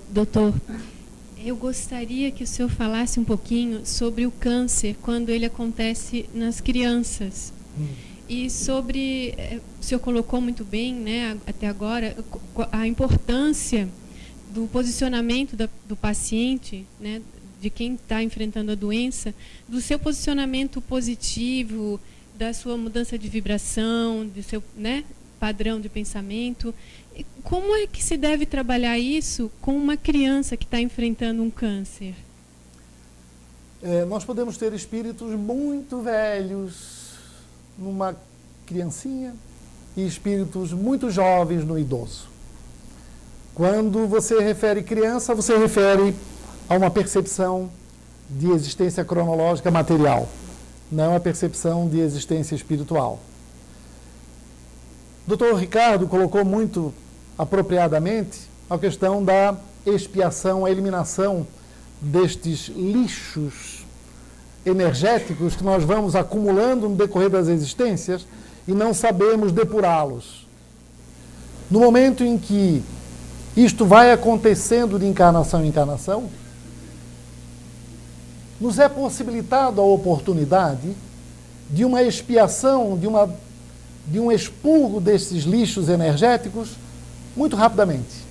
F: Doutor, eu gostaria que o senhor falasse um pouquinho sobre o câncer, quando ele acontece nas crianças. E sobre, o senhor colocou muito bem, né, até agora, a importância do posicionamento do paciente, né, de quem está enfrentando a doença, do seu posicionamento positivo, da sua mudança de vibração, do seu, né, padrão de pensamento. Como é que se deve trabalhar isso com uma criança que está enfrentando um câncer?
C: Nós podemos ter espíritos muito velhos numa criancinha e espíritos muito jovens no idoso. Quando você refere criança, você refere a uma percepção de existência cronológica material. não a percepção de existência espiritual. O Dr. Ricardo colocou muito apropriadamente a questão da expiação, a eliminação destes lixos energéticos que nós vamos acumulando no decorrer das existências e não sabemos depurá-los. No momento em que isto vai acontecendo de encarnação em encarnação, nos é possibilitado a oportunidade de uma expiação, de um expurgo desses lixos energéticos muito rapidamente.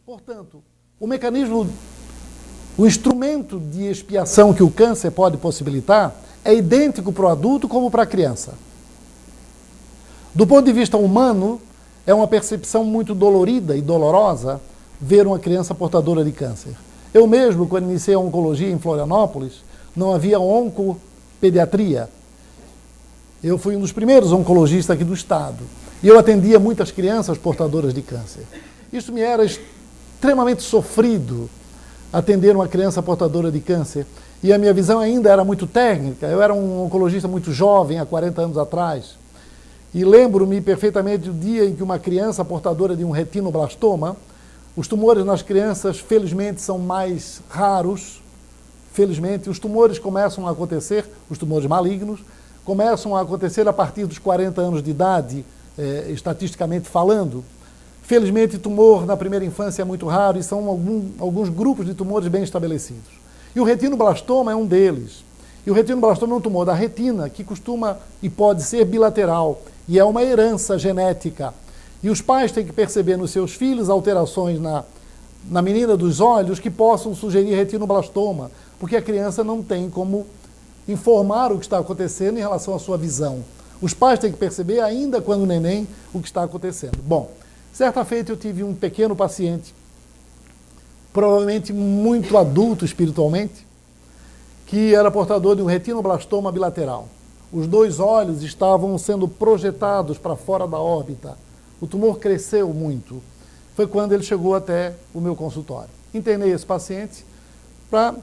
C: Portanto, o mecanismo, o instrumento de expiação que o câncer pode possibilitar é idêntico para o adulto como para a criança. Do ponto de vista humano, é uma percepção muito dolorida e dolorosa ver uma criança portadora de câncer. Eu mesmo, quando iniciei a oncologia em Florianópolis, não havia oncopediatria. Eu fui um dos primeiros oncologistas aqui do estado. E eu atendia muitas crianças portadoras de câncer. Isso me era extremamente sofrido, atender uma criança portadora de câncer. E a minha visão ainda era muito técnica. Eu era um oncologista muito jovem, há 40 anos atrás. E lembro-me perfeitamente do dia em que uma criança portadora de um retinoblastoma, os tumores nas crianças, felizmente, são mais raros. Felizmente, os tumores começam a acontecer, os tumores malignos, começam a acontecer a partir dos 40 anos de idade, estatisticamente falando. Felizmente, tumor na primeira infância é muito raro e são alguns grupos de tumores bem estabelecidos. E o retinoblastoma é um deles. E o retinoblastoma é um tumor da retina que costuma e pode ser bilateral e é uma herança genética. E os pais têm que perceber nos seus filhos alterações na menina dos olhos que possam sugerir retinoblastoma, porque a criança não tem como informar o que está acontecendo em relação à sua visão. Os pais têm que perceber, ainda quando neném, o que está acontecendo. Bom, certa feita eu tive um pequeno paciente, provavelmente muito adulto espiritualmente, que era portador de um retinoblastoma bilateral. Os dois olhos estavam sendo projetados para fora da órbita. O tumor cresceu muito. Foi quando ele chegou até o meu consultório. Internei esse paciente para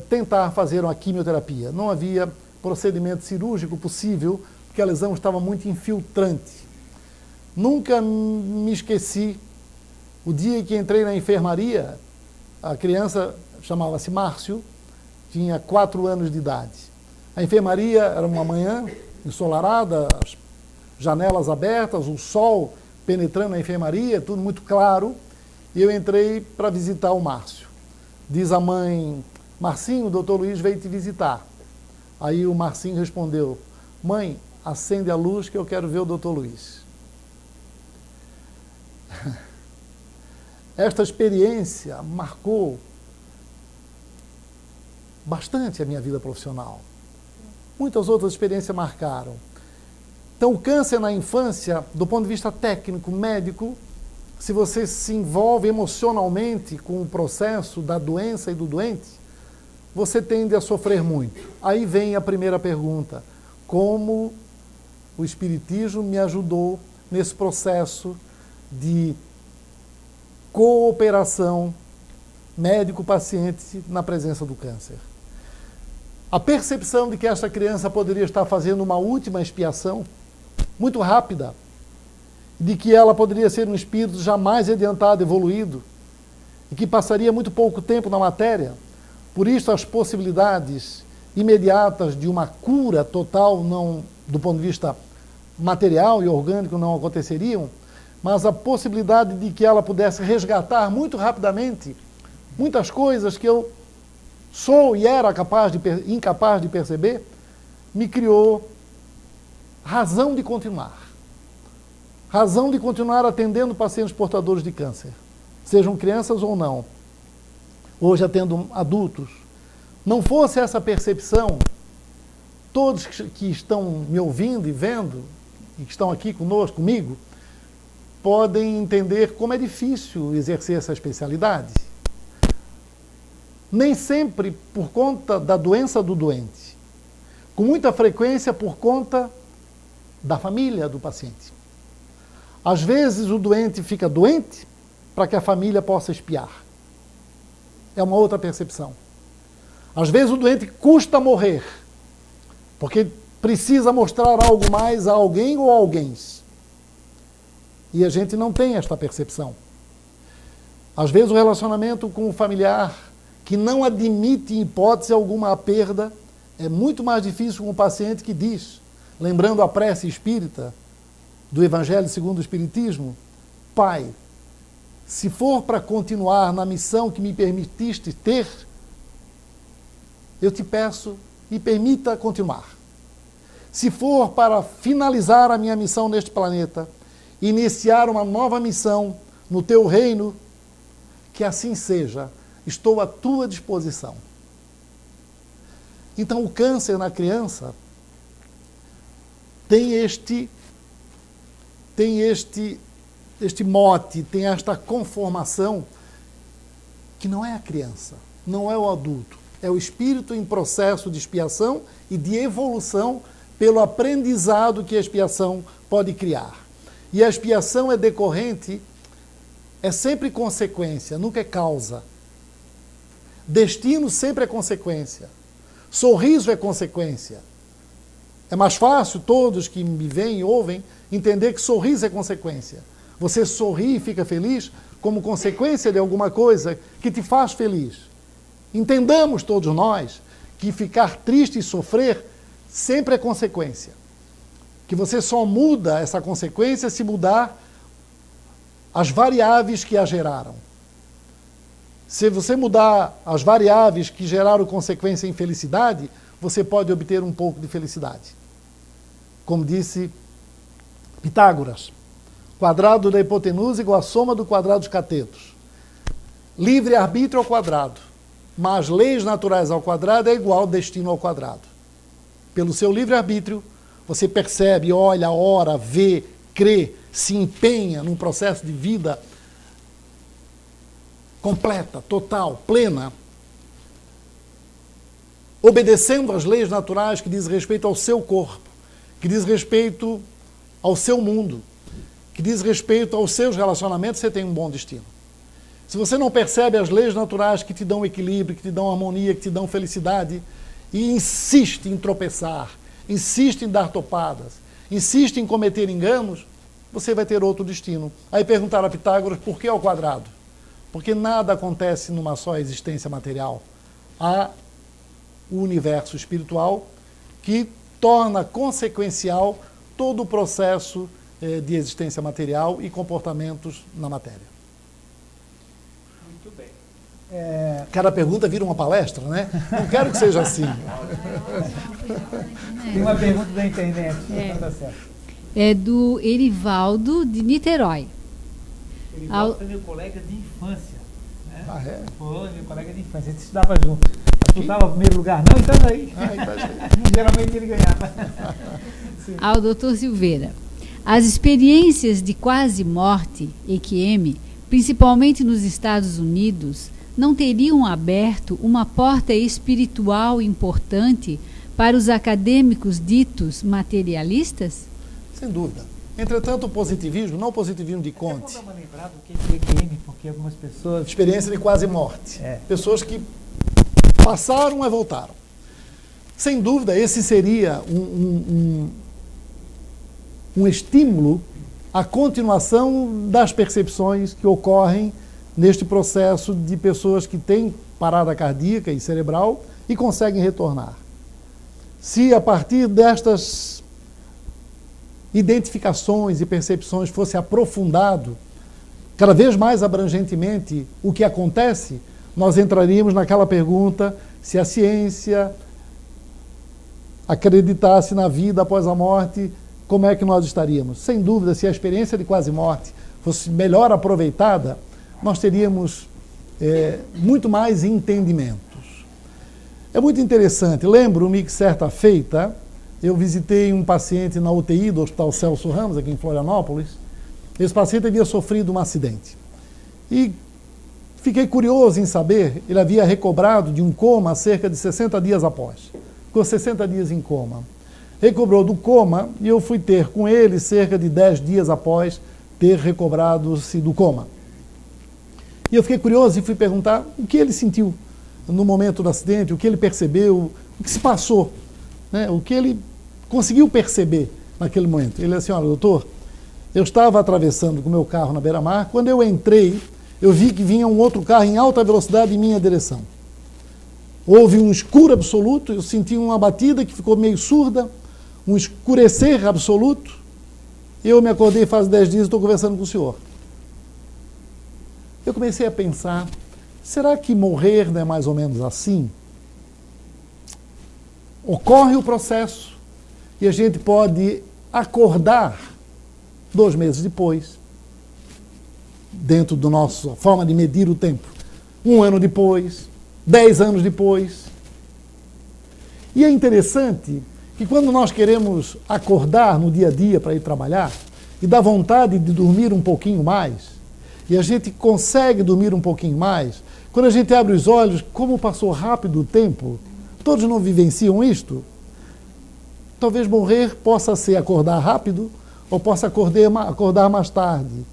C: tentar fazer uma quimioterapia. Não havia procedimento cirúrgico possível, porque a lesão estava muito infiltrante. Nunca me esqueci o dia em que entrei na enfermaria. A criança chamava-se Márcio, tinha 4 anos de idade. A enfermaria era uma manhã ensolarada, as janelas abertas, o sol penetrando na enfermaria, tudo muito claro, e eu entrei para visitar o Márcio. Diz a mãe: Marcinho, o doutor Luiz veio te visitar. Aí o Marcinho respondeu: mãe, acende a luz que eu quero ver o doutor Luiz. Esta experiência marcou bastante a minha vida profissional. Muitas outras experiências marcaram. Então, o câncer na infância, do ponto de vista técnico, médico, se você se envolve emocionalmente com o processo da doença e do doente, você tende a sofrer muito. Aí vem a primeira pergunta: como o Espiritismo me ajudou nesse processo de cooperação médico-paciente na presença do câncer? A percepção de que esta criança poderia estar fazendo uma última expiação, muito rápida, de que ela poderia ser um espírito jamais adiantado, evoluído, e que passaria muito pouco tempo na matéria. Por isso, as possibilidades imediatas de uma cura total, não, do ponto de vista material e orgânico, não aconteceriam, mas a possibilidade de que ela pudesse resgatar muito rapidamente muitas coisas que eu sou e era incapaz de perceber, me criou razão de continuar. Razão de continuar atendendo pacientes portadores de câncer, sejam crianças ou não. Hoje atendo adultos. Não fosse essa percepção, todos que estão me ouvindo e vendo, e que estão aqui comigo, podem entender como é difícil exercer essa especialidade. Nem sempre por conta da doença do doente, com muita frequência por conta da família do paciente. Às vezes o doente fica doente para que a família possa expiar. É uma outra percepção. Às vezes o doente custa morrer Porque precisa mostrar algo mais a alguém ou alguéns. E a gente não tem esta percepção. Às vezes o relacionamento com o familiar que não admite em hipótese alguma a perda é muito mais difícil com o paciente que diz, lembrando a prece espírita do Evangelho segundo o Espiritismo: Pai, se for para continuar na missão que me permitiste ter, eu te peço, me permita continuar. Se for para finalizar a minha missão neste planeta, iniciar uma nova missão no teu reino, que assim seja, estou à tua disposição. Então o câncer na criança tem este mote, tem esta conformação que não é a criança, não é o adulto, é o espírito em processo de expiação e de evolução pelo aprendizado que a expiação pode criar. E a expiação é decorrente, é sempre consequência, nunca é causa. Destino sempre é consequência. Sorriso é consequência. É mais fácil, todos que me veem e ouvem, entender que sorriso é consequência. Você sorri e fica feliz como consequência de alguma coisa que te faz feliz. Entendamos todos nós que ficar triste e sofrer sempre é consequência. Que você só muda essa consequência se mudar as variáveis que a geraram. Se você mudar as variáveis que geraram consequência em felicidade, você pode obter um pouco de felicidade. Como disse Pitágoras, quadrado da hipotenusa igual a soma do quadrado dos catetos. Livre-arbítrio ao quadrado, mas leis naturais ao quadrado é igual ao destino ao quadrado. Pelo seu livre-arbítrio, você percebe, olha, ora, vê, crê, se empenha num processo de vida completa, total, plena, obedecendo às leis naturais que diz respeito ao seu corpo, que diz respeito ao seu mundo, que diz respeito aos seus relacionamentos, você tem um bom destino. Se você não percebe as leis naturais que te dão equilíbrio, que te dão harmonia, que te dão felicidade, e insiste em tropeçar, insiste em dar topadas, insiste em cometer enganos, você vai ter outro destino. Aí perguntaram a Pitágoras por que ao quadrado? Porque nada acontece numa só existência material. Há o universo espiritual que torna consequencial todo o processo de existência material e comportamentos na matéria.
A: Muito bem.
C: Cada pergunta vira uma palestra, né? Não quero que seja assim.
A: Tem uma pergunta da internet. Tá certo.
B: É do Erivaldo, de Niterói.
A: Erivaldo foi meu colega de infância. Né?
C: Ah, é?
A: Foi meu colega de infância. A gente estudava junto. Disputava o primeiro lugar. Não, então daí. Geralmente ele ganhava.
B: Ao doutor Silveira. As experiências de quase morte, EQM, principalmente nos Estados Unidos, não teriam aberto uma porta espiritual importante para os acadêmicos ditos materialistas?
C: Sem dúvida. Entretanto, o positivismo, não o positivismo de Conte.
A: Vamos lembrar do que é EQM, porque algumas pessoas...
C: Experiência de quase morte. Pessoas que passaram e voltaram. Sem dúvida, esse seria um estímulo à continuação das percepções que ocorrem neste processo de pessoas que têm parada cardíaca e cerebral e conseguem retornar. Se a partir destas identificações e percepções fosse aprofundado cada vez mais abrangentemente o que acontece, nós entraríamos naquela pergunta se a ciência acreditasse na vida após a morte, como é que nós estaríamos? Sem dúvida, se a experiência de quase morte fosse melhor aproveitada, nós teríamos muito mais entendimentos. É muito interessante. Lembro-me que certa feita eu visitei um paciente na UTI do Hospital Celso Ramos, aqui em Florianópolis. Esse paciente havia sofrido um acidente. E fiquei curioso em saber, ele havia recobrado de um coma cerca de 60 dias após. Ficou 60 dias em coma. Recobrou do coma e eu fui ter com ele cerca de 10 dias após ter recobrado-se do coma. E eu fiquei curioso e fui perguntar o que ele sentiu no momento do acidente, o que ele percebeu, o que se passou. né, o que ele conseguiu perceber naquele momento. Ele disse assim, olha, doutor, eu estava atravessando com o meu carro na beira-mar, quando eu entrei, eu vi que vinha um outro carro em alta velocidade em minha direção. Houve um escuro absoluto, eu senti uma batida que ficou meio surda, um escurecer absoluto. Eu me acordei faz 10 dias e estou conversando com o senhor. Eu comecei a pensar, será que morrer não é mais ou menos assim? Ocorre o processo e a gente pode acordar 2 meses depois, dentro da nossa forma de medir o tempo, 1 ano depois, 10 anos depois. E é interessante que quando nós queremos acordar no dia a dia para ir trabalhar e dá vontade de dormir um pouquinho mais, e a gente consegue dormir um pouquinho mais, quando a gente abre os olhos, como passou rápido o tempo, todos não vivenciam isto? Talvez morrer possa ser acordar rápido ou possa acordar mais tarde.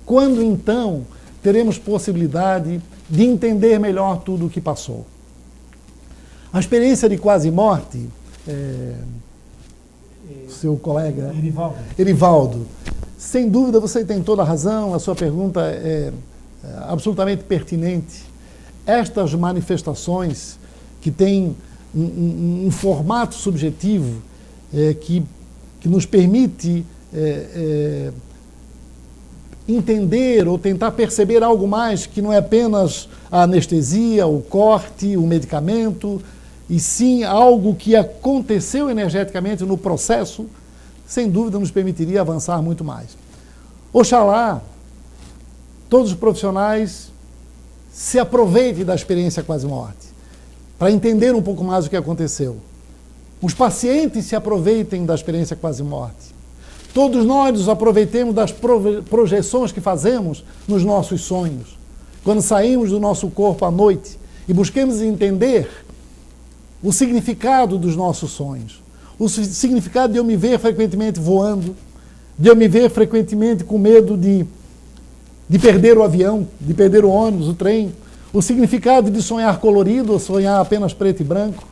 C: Quando então teremos possibilidade de entender melhor tudo o que passou? A experiência de quase morte, seu colega Erivaldo, sem dúvida você tem toda a razão, a sua pergunta é absolutamente pertinente. Estas manifestações que têm um formato subjetivo que nos permite entender ou tentar perceber algo mais que não é apenas a anestesia, o corte, o medicamento, e sim algo que aconteceu energeticamente no processo, sem dúvida nos permitiria avançar muito mais. Oxalá todos os profissionais se aproveitem da experiência quase-morte, para entender um pouco mais o que aconteceu. Os pacientes se aproveitem da experiência quase-morte. Todos nós nos aproveitemos das projeções que fazemos nos nossos sonhos. Quando saímos do nosso corpo à noite e busquemos entender o significado dos nossos sonhos. O significado de eu me ver frequentemente voando, de eu me ver frequentemente com medo de perder o avião, de perder o ônibus, o trem. O significado de sonhar colorido ou sonhar apenas preto e branco.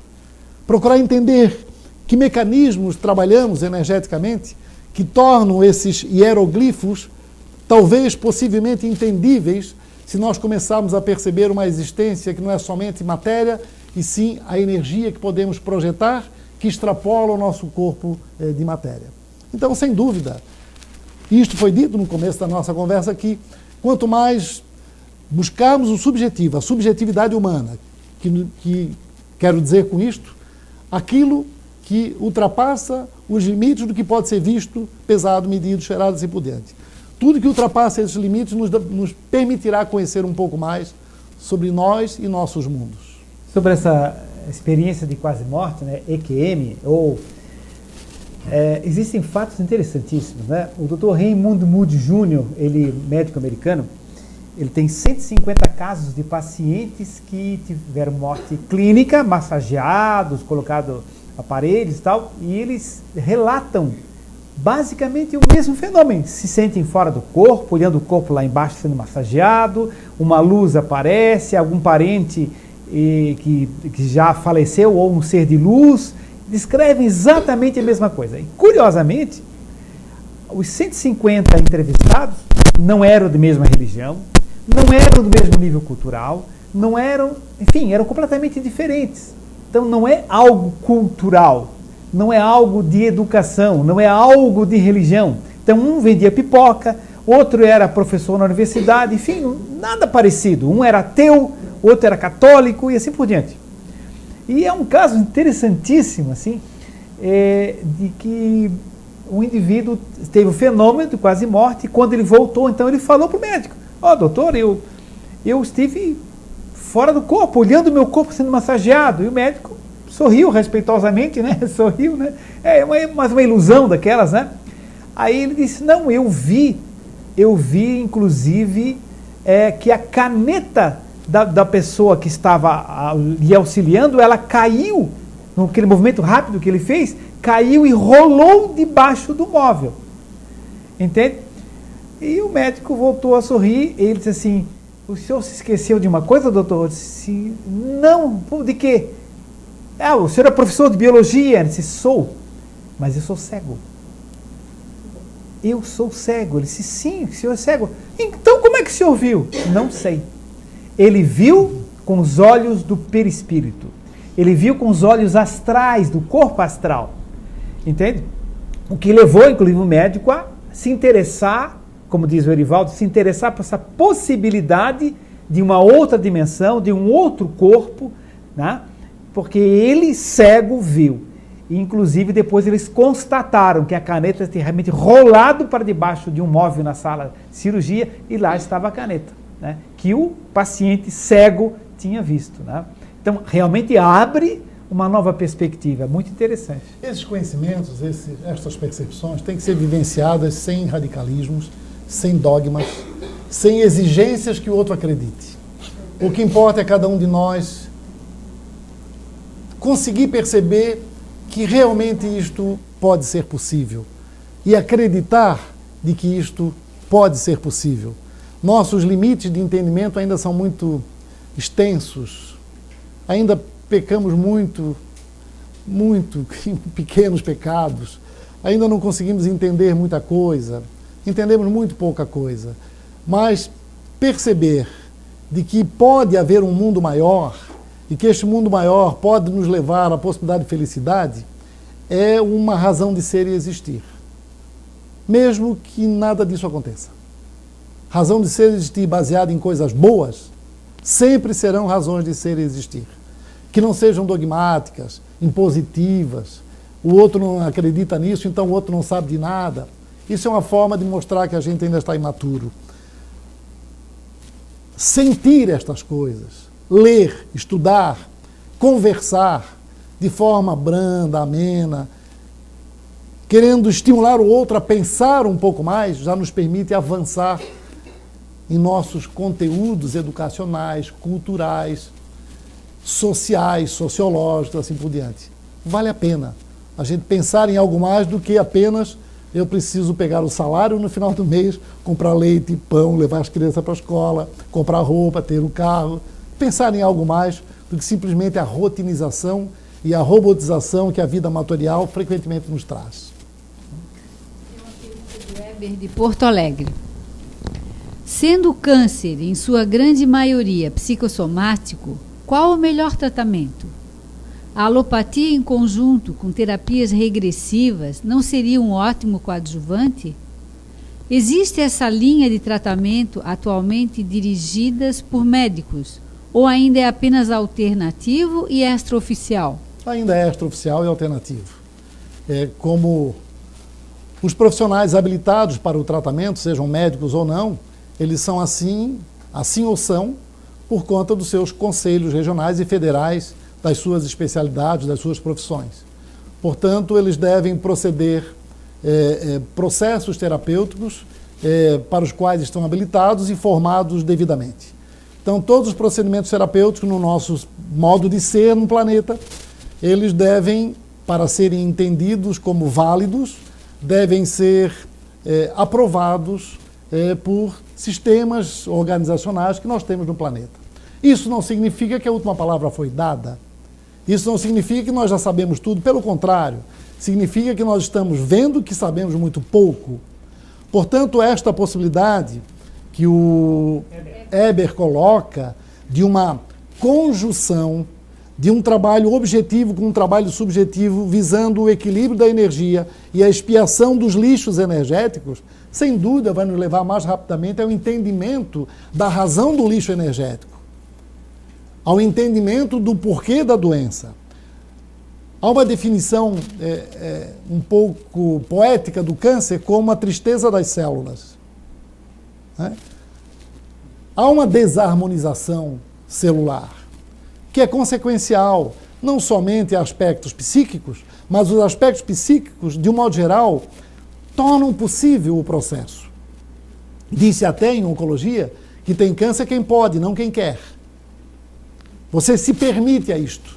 C: Procurar entender que mecanismos trabalhamos energeticamente que tornam esses hieroglifos talvez possivelmente entendíveis se nós começarmos a perceber uma existência que não é somente matéria, e sim a energia que podemos projetar, que extrapola o nosso corpo de matéria. Então, sem dúvida, isto foi dito no começo da nossa conversa aqui, quanto mais buscarmos o subjetivo, a subjetividade humana, que quero dizer com isto, aquilo que ultrapassa os limites do que pode ser visto, pesado, medido, cheirado e assim por diante. Tudo que ultrapassa esses limites nos permitirá conhecer um pouco mais sobre nós e nossos mundos.
A: Sobre essa experiência de quase-morte, né, EQM, existem fatos interessantíssimos, né? O Dr. Raymond Moody Jr., ele médico americano, ele tem 150 casos de pacientes que tiveram morte clínica, massageados, colocado aparelhos e tal, e eles relatam basicamente o mesmo fenômeno. Se sentem fora do corpo, olhando o corpo lá embaixo sendo massageado, uma luz aparece, algum parente que já faleceu ou um ser de luz, descrevem exatamente a mesma coisa. E, curiosamente, os 150 entrevistados não eram da mesma religião, não eram do mesmo nível cultural, não eram, enfim, eram completamente diferentes. Então não é algo cultural, não é algo de educação, não é algo de religião. Então um vendia pipoca, outro era professor na universidade, enfim, nada parecido. Um era ateu, outro era católico e assim por diante. E é um caso interessantíssimo, assim, de que o indivíduo teve o fenômeno de quase morte, e quando ele voltou, então ele falou para o médico: ó, doutor, eu estive fora do corpo, olhando o meu corpo sendo massageado. E o médico sorriu respeitosamente, né? Sorriu, né? Mais uma ilusão daquelas, né? Aí ele disse: não, eu vi inclusive que a caneta da pessoa que estava lhe auxiliando, ela caiu, naquele movimento rápido que ele fez, caiu e rolou debaixo do móvel. Entende? E o médico voltou a sorrir, e ele disse assim: o senhor se esqueceu de uma coisa, doutor? Eu disse: não, de quê? O senhor é professor de biologia? Ele disse, sou, mas eu sou cego. Eu sou cego. Ele disse, sim, o senhor é cego. Então como é que o senhor viu? Não sei. Ele viu com os olhos do perispírito. Ele viu com os olhos astrais, do corpo astral. Entende? O que levou, inclusive, o médico a se interessar, como diz o Erivaldo, se interessar por essa possibilidade de uma outra dimensão, de um outro corpo, né? Porque ele, cego, viu. E, inclusive, depois eles constataram que a caneta tinha realmente rolado para debaixo de um móvel na sala de cirurgia e lá estava a caneta, né? Que o paciente cego tinha visto, né? Então, realmente abre uma nova perspectiva, muito interessante.
C: Esses conhecimentos, estas percepções têm que ser vivenciadas sem radicalismos, sem dogmas, sem exigências que o outro acredite. O que importa é cada um de nós conseguir perceber que realmente isto pode ser possível e acreditar de que isto pode ser possível. Nossos limites de entendimento ainda são muito extensos, ainda pecamos muito em pequenos pecados, ainda não conseguimos entender muita coisa, entendemos muito pouca coisa, mas perceber de que pode haver um mundo maior e que este mundo maior pode nos levar à possibilidade de felicidade é uma razão de ser e existir, mesmo que nada disso aconteça. Razão de ser e existir baseada em coisas boas sempre serão razões de ser e existir. Que não sejam dogmáticas, impositivas, o outro não acredita nisso, então o outro não sabe de nada. Isso é uma forma de mostrar que a gente ainda está imaturo. Sentir estas coisas, ler, estudar, conversar de forma branda, amena, querendo estimular o outro a pensar um pouco mais, já nos permite avançar em nossos conteúdos educacionais, culturais, sociais, sociológicos, assim por diante. Vale a pena a gente pensar em algo mais do que apenas eu preciso pegar o salário no final do mês, comprar leite, pão, levar as crianças para a escola, comprar roupa, ter um carro. Pensar em algo mais do que simplesmente a rotinização e a robotização que a vida material frequentemente nos traz.
B: Weber, de Porto Alegre. Sendo o câncer, em sua grande maioria, psicossomático, qual o melhor tratamento? A alopatia em conjunto com terapias regressivas não seria um ótimo coadjuvante? Existe essa linha de tratamento atualmente dirigidas por médicos? Ou ainda é apenas alternativo e extraoficial? Ainda é extraoficial e alternativo.
C: Como os profissionais habilitados para o tratamento, sejam médicos ou não, eles são assim ou são, por conta dos seus conselhos regionais e federais, das suas especialidades, das suas profissões. Portanto, eles devem proceder processos terapêuticos para os quais estão habilitados e formados devidamente. Então, todos os procedimentos terapêuticos no nosso modo de ser no planeta, eles devem, para serem entendidos como válidos, devem ser aprovados por sistemas organizacionais que nós temos no planeta. Isso não significa que a última palavra foi dada. Isso não significa que nós já sabemos tudo, pelo contrário, significa que nós estamos vendo que sabemos muito pouco. Portanto, esta possibilidade que o Eber coloca de uma conjunção de um trabalho objetivo com um trabalho subjetivo visando o equilíbrio da energia e a expiação dos lixos energéticos, sem dúvida vai nos levar mais rapidamente ao entendimento da razão do lixo energético, ao entendimento do porquê da doença. Há uma definição um pouco poética do câncer como a tristeza das células. Né? Há uma desarmonização celular, que é consequencial não somente a aspectos psíquicos, mas os aspectos psíquicos, de um modo geral, tornam possível o processo. Disse até em oncologia que tem câncer quem pode, não quem quer. Você se permite a isto,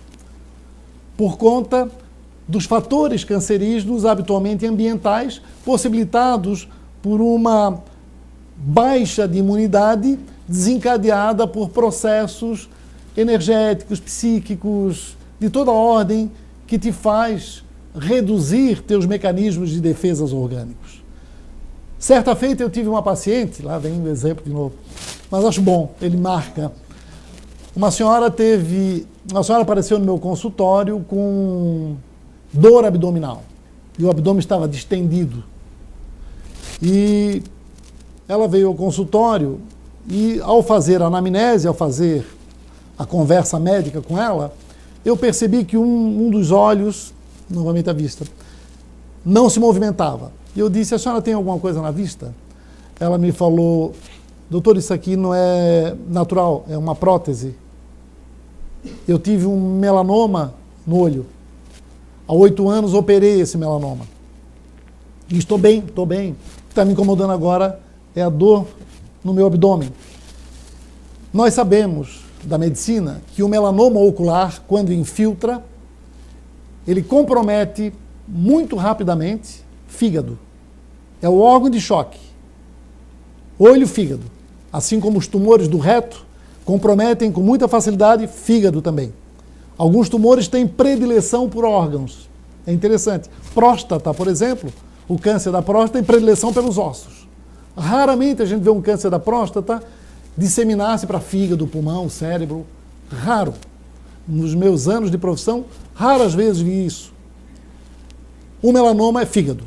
C: por conta dos fatores cancerígenos habitualmente ambientais, possibilitados por uma baixa de imunidade desencadeada por processos energéticos, psíquicos, de toda ordem que te faz reduzir teus mecanismos de defesas orgânicos. Certa feita eu tive uma paciente, lá vem o exemplo de novo, mas acho bom, ele marca. Uma senhora apareceu no meu consultório com dor abdominal e o abdômen estava distendido. E ela veio ao consultório e, ao fazer a anamnese, ao fazer a conversa médica com ela, eu percebi que um dos olhos, novamente à vista, não se movimentava. E eu disse: a senhora tem alguma coisa na vista? Ela me falou: doutor, isso aqui não é natural, é uma prótese. Eu tive um melanoma no olho. Há 8 anos operei esse melanoma. E estou bem, estou bem. O que está me incomodando agora é a dor no meu abdômen. Nós sabemos da medicina que o melanoma ocular, quando infiltra, ele compromete muito rapidamente fígado. É o órgão de choque. Olho e fígado. Assim como os tumores do reto comprometem com muita facilidade fígado também. Alguns tumores têm predileção por órgãos. É interessante. Próstata, por exemplo, o câncer da próstata tem predileção pelos ossos. Raramente a gente vê um câncer da próstata disseminar-se para fígado, pulmão, cérebro. Raro. Nos meus anos de profissão, raras vezes vi isso. O melanoma é fígado.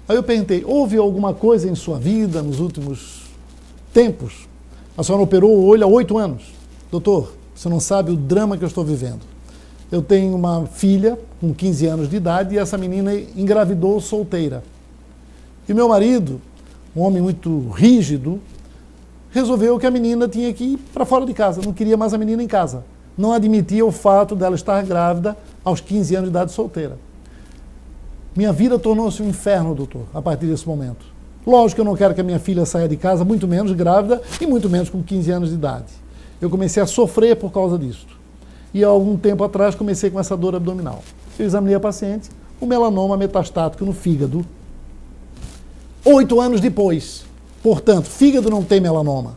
C: Aí eu perguntei: houve alguma coisa em sua vida nos últimos tempos? A senhora operou o olho há 8 anos. Doutor, você não sabe o drama que eu estou vivendo. Eu tenho uma filha com 15 anos de idade e essa menina engravidou solteira. E meu marido, um homem muito rígido, resolveu que a menina tinha que ir para fora de casa, não queria mais a menina em casa. Não admitia o fato dela estar grávida aos 15 anos de idade solteira. Minha vida tornou-se um inferno, doutor, a partir desse momento. Lógico que eu não quero que a minha filha saia de casa, muito menos grávida e muito menos com 15 anos de idade. Eu comecei a sofrer por causa disso. E há algum tempo atrás comecei com essa dor abdominal. Eu examinei a paciente, o melanoma metastático no fígado. 8 anos depois. Portanto, fígado não tem melanoma.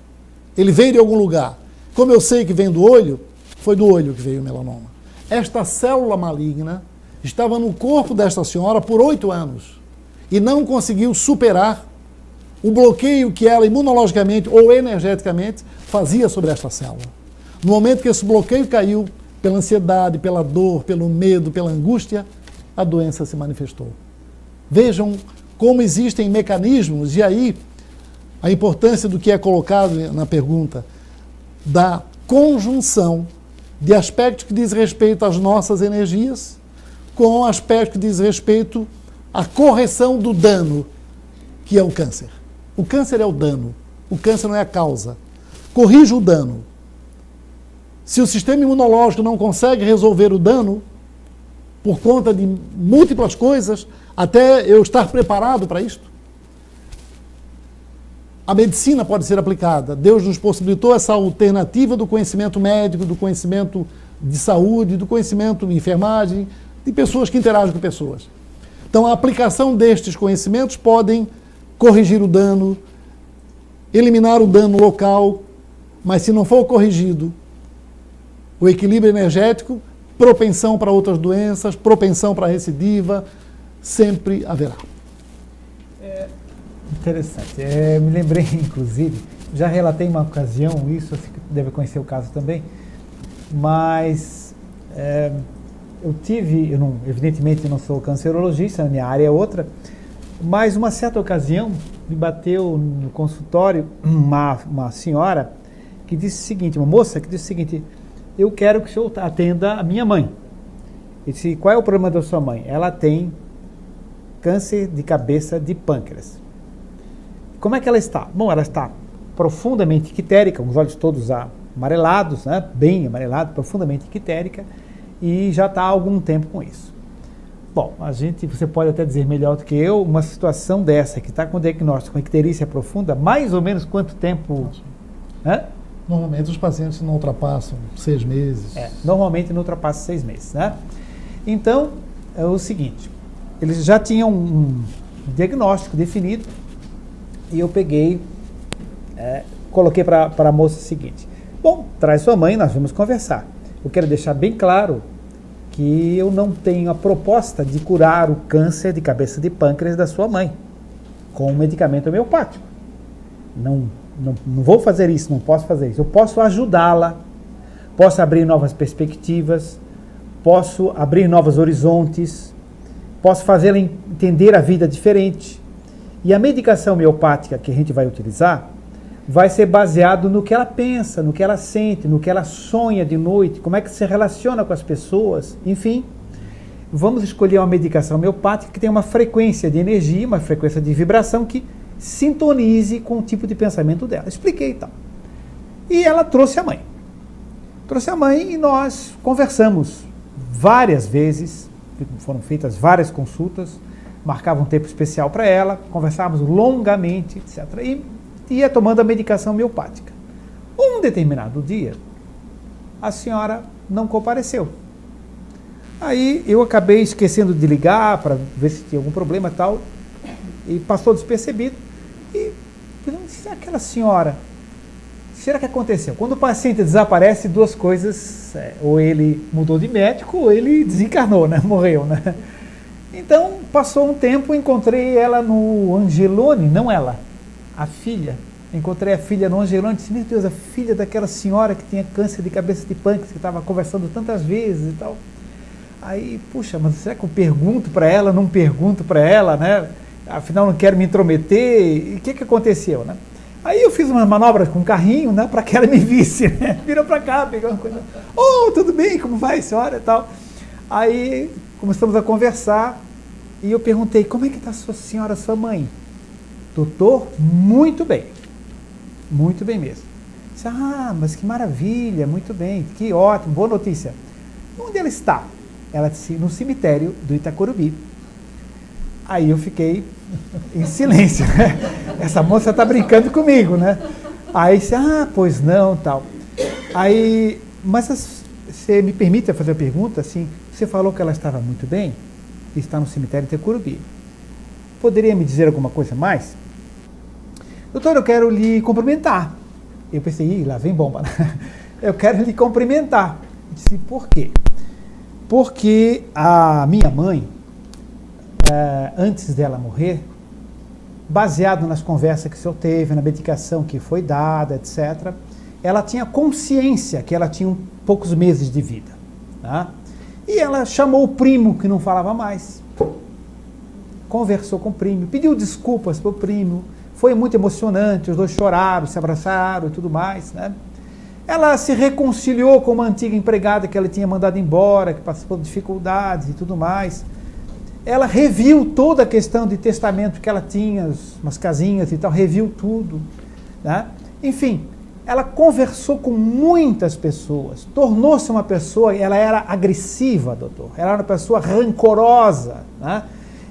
C: Ele veio de algum lugar. Como eu sei que vem do olho, foi do olho que veio o melanoma. Esta célula maligna estava no corpo desta senhora por 8 anos e não conseguiu superar o bloqueio que ela imunologicamente ou energeticamente fazia sobre esta célula. No momento que esse bloqueio caiu, pela ansiedade, pela dor, pelo medo, pela angústia, a doença se manifestou. Vejam como existem mecanismos, e aí a importância do que é colocado na pergunta, da conjunção de aspectos que diz respeito às nossas energias com aspectos que diz respeito à correção do dano, que é o câncer. O câncer é o dano, o câncer não é a causa. Corrija o dano. Se o sistema imunológico não consegue resolver o dano, por conta de múltiplas coisas, até eu estar preparado para isto, a medicina pode ser aplicada. Deus nos possibilitou essa alternativa do conhecimento médico, do conhecimento de saúde, do conhecimento de enfermagem, de pessoas que interagem com pessoas. Então, a aplicação destes conhecimentos podem corrigir o dano, eliminar o dano local, mas se não for corrigido, o equilíbrio energético, propensão para outras doenças, propensão para recidiva, sempre haverá.
A: Interessante. Me lembrei, inclusive, já relatei em uma ocasião isso, você deve conhecer o caso também, mas evidentemente eu não sou cancerologista, a minha área é outra, mas uma certa ocasião me bateu no consultório uma senhora que disse o seguinte, uma moça que disse o seguinte: eu quero que o senhor atenda a minha mãe. Eu disse: qual é o problema da sua mãe? Ela tem câncer de cabeça de pâncreas. Como é que ela está? Bom, ela está profundamente ictérica, com os olhos todos amarelados, né? Bem amarelados, profundamente ictérica, e já está há algum tempo com isso. Bom, você pode até dizer melhor do que eu, uma situação dessa, que está com diagnóstico com icterícia profunda, mais ou menos quanto tempo? Né?
C: Normalmente os pacientes não ultrapassam 6 meses.
A: Normalmente não ultrapassa 6 meses, né? Então, é o seguinte, eles já tinham um diagnóstico definido, e eu peguei, coloquei para a moça o seguinte: bom, traz sua mãe, nós vamos conversar. eu quero deixar bem claro que eu não tenho a proposta de curar o câncer de cabeça de pâncreas da sua mãe com um medicamento homeopático. Não vou fazer isso, não posso fazer isso. Eu posso ajudá-la, posso abrir novas perspectivas, posso abrir novos horizontes, posso fazê-la entender a vida diferente. E a medicação homeopática que a gente vai utilizar vai ser baseado no que ela pensa, no que ela sente, no que ela sonha de noite, como é que se relaciona com as pessoas, enfim. Vamos escolher uma medicação homeopática que tem uma frequência de energia, uma frequência de vibração que sintonize com o tipo de pensamento dela. Expliquei e tal. E ela trouxe a mãe. Trouxe a mãe e nós conversamos várias vezes, foram feitas várias consultas, marcava um tempo especial para ela, conversávamos longamente, etc. E ia tomando a medicação homeopática. Um determinado dia, a senhora não compareceu. Aí eu acabei esquecendo de ligar para ver se tinha algum problema e tal, e passou despercebido. E aquela senhora, será que aconteceu? Quando o paciente desaparece, duas coisas, ou ele mudou de médico, ou ele desencarnou, né? Morreu, né? Então, passou um tempo, encontrei ela no Angelone, não ela, a filha. Encontrei a filha no Angelone e disse, meu Deus, a filha daquela senhora que tinha câncer de cabeça de pâncreas, que estava conversando tantas vezes e tal. Aí, puxa, mas será que eu pergunto para ela, não pergunto para ela, né? Afinal, não quero me intrometer. E o que aconteceu, né? Aí eu fiz umas manobras com o carrinho, né? Para que ela me visse, né? Virou para cá, pegou uma coisa. Oh, tudo bem, como vai, senhora e tal. Aí começamos a conversar e eu perguntei, como é que está a sua senhora, sua mãe? Doutor, muito bem mesmo. Disse, mas que maravilha, muito bem, que ótimo, boa notícia. Onde ela está? Ela disse, no cemitério do Itacorubi. Aí eu fiquei em silêncio, né? Essa moça está brincando comigo, né? Aí disse, pois não, tal. Aí, mas você me permite fazer a pergunta, assim, você falou que ela estava muito bem, e está no cemitério de Itacorubi. Poderia me dizer alguma coisa mais? Doutor, eu quero lhe cumprimentar. Eu pensei, lá vem bomba, né? Eu quero lhe cumprimentar. Eu disse, por quê? Porque a minha mãe, antes dela morrer, baseado nas conversas que o senhor teve, na medicação que foi dada, etc., ela tinha consciência que ela tinha poucos meses de vida. Tá? E ela chamou o primo, que não falava mais, conversou com o primo, pediu desculpas para o primo, foi muito emocionante, os dois choraram, se abraçaram e tudo mais, né? Ela se reconciliou com uma antiga empregada que ela tinha mandado embora, que passou por dificuldades e tudo mais. Ela reviu toda a questão de testamento que ela tinha, umas casinhas e tal, reviu tudo, né? Enfim, ela conversou com muitas pessoas, tornou-se uma pessoa, ela era agressiva, doutor, ela era uma pessoa rancorosa, né?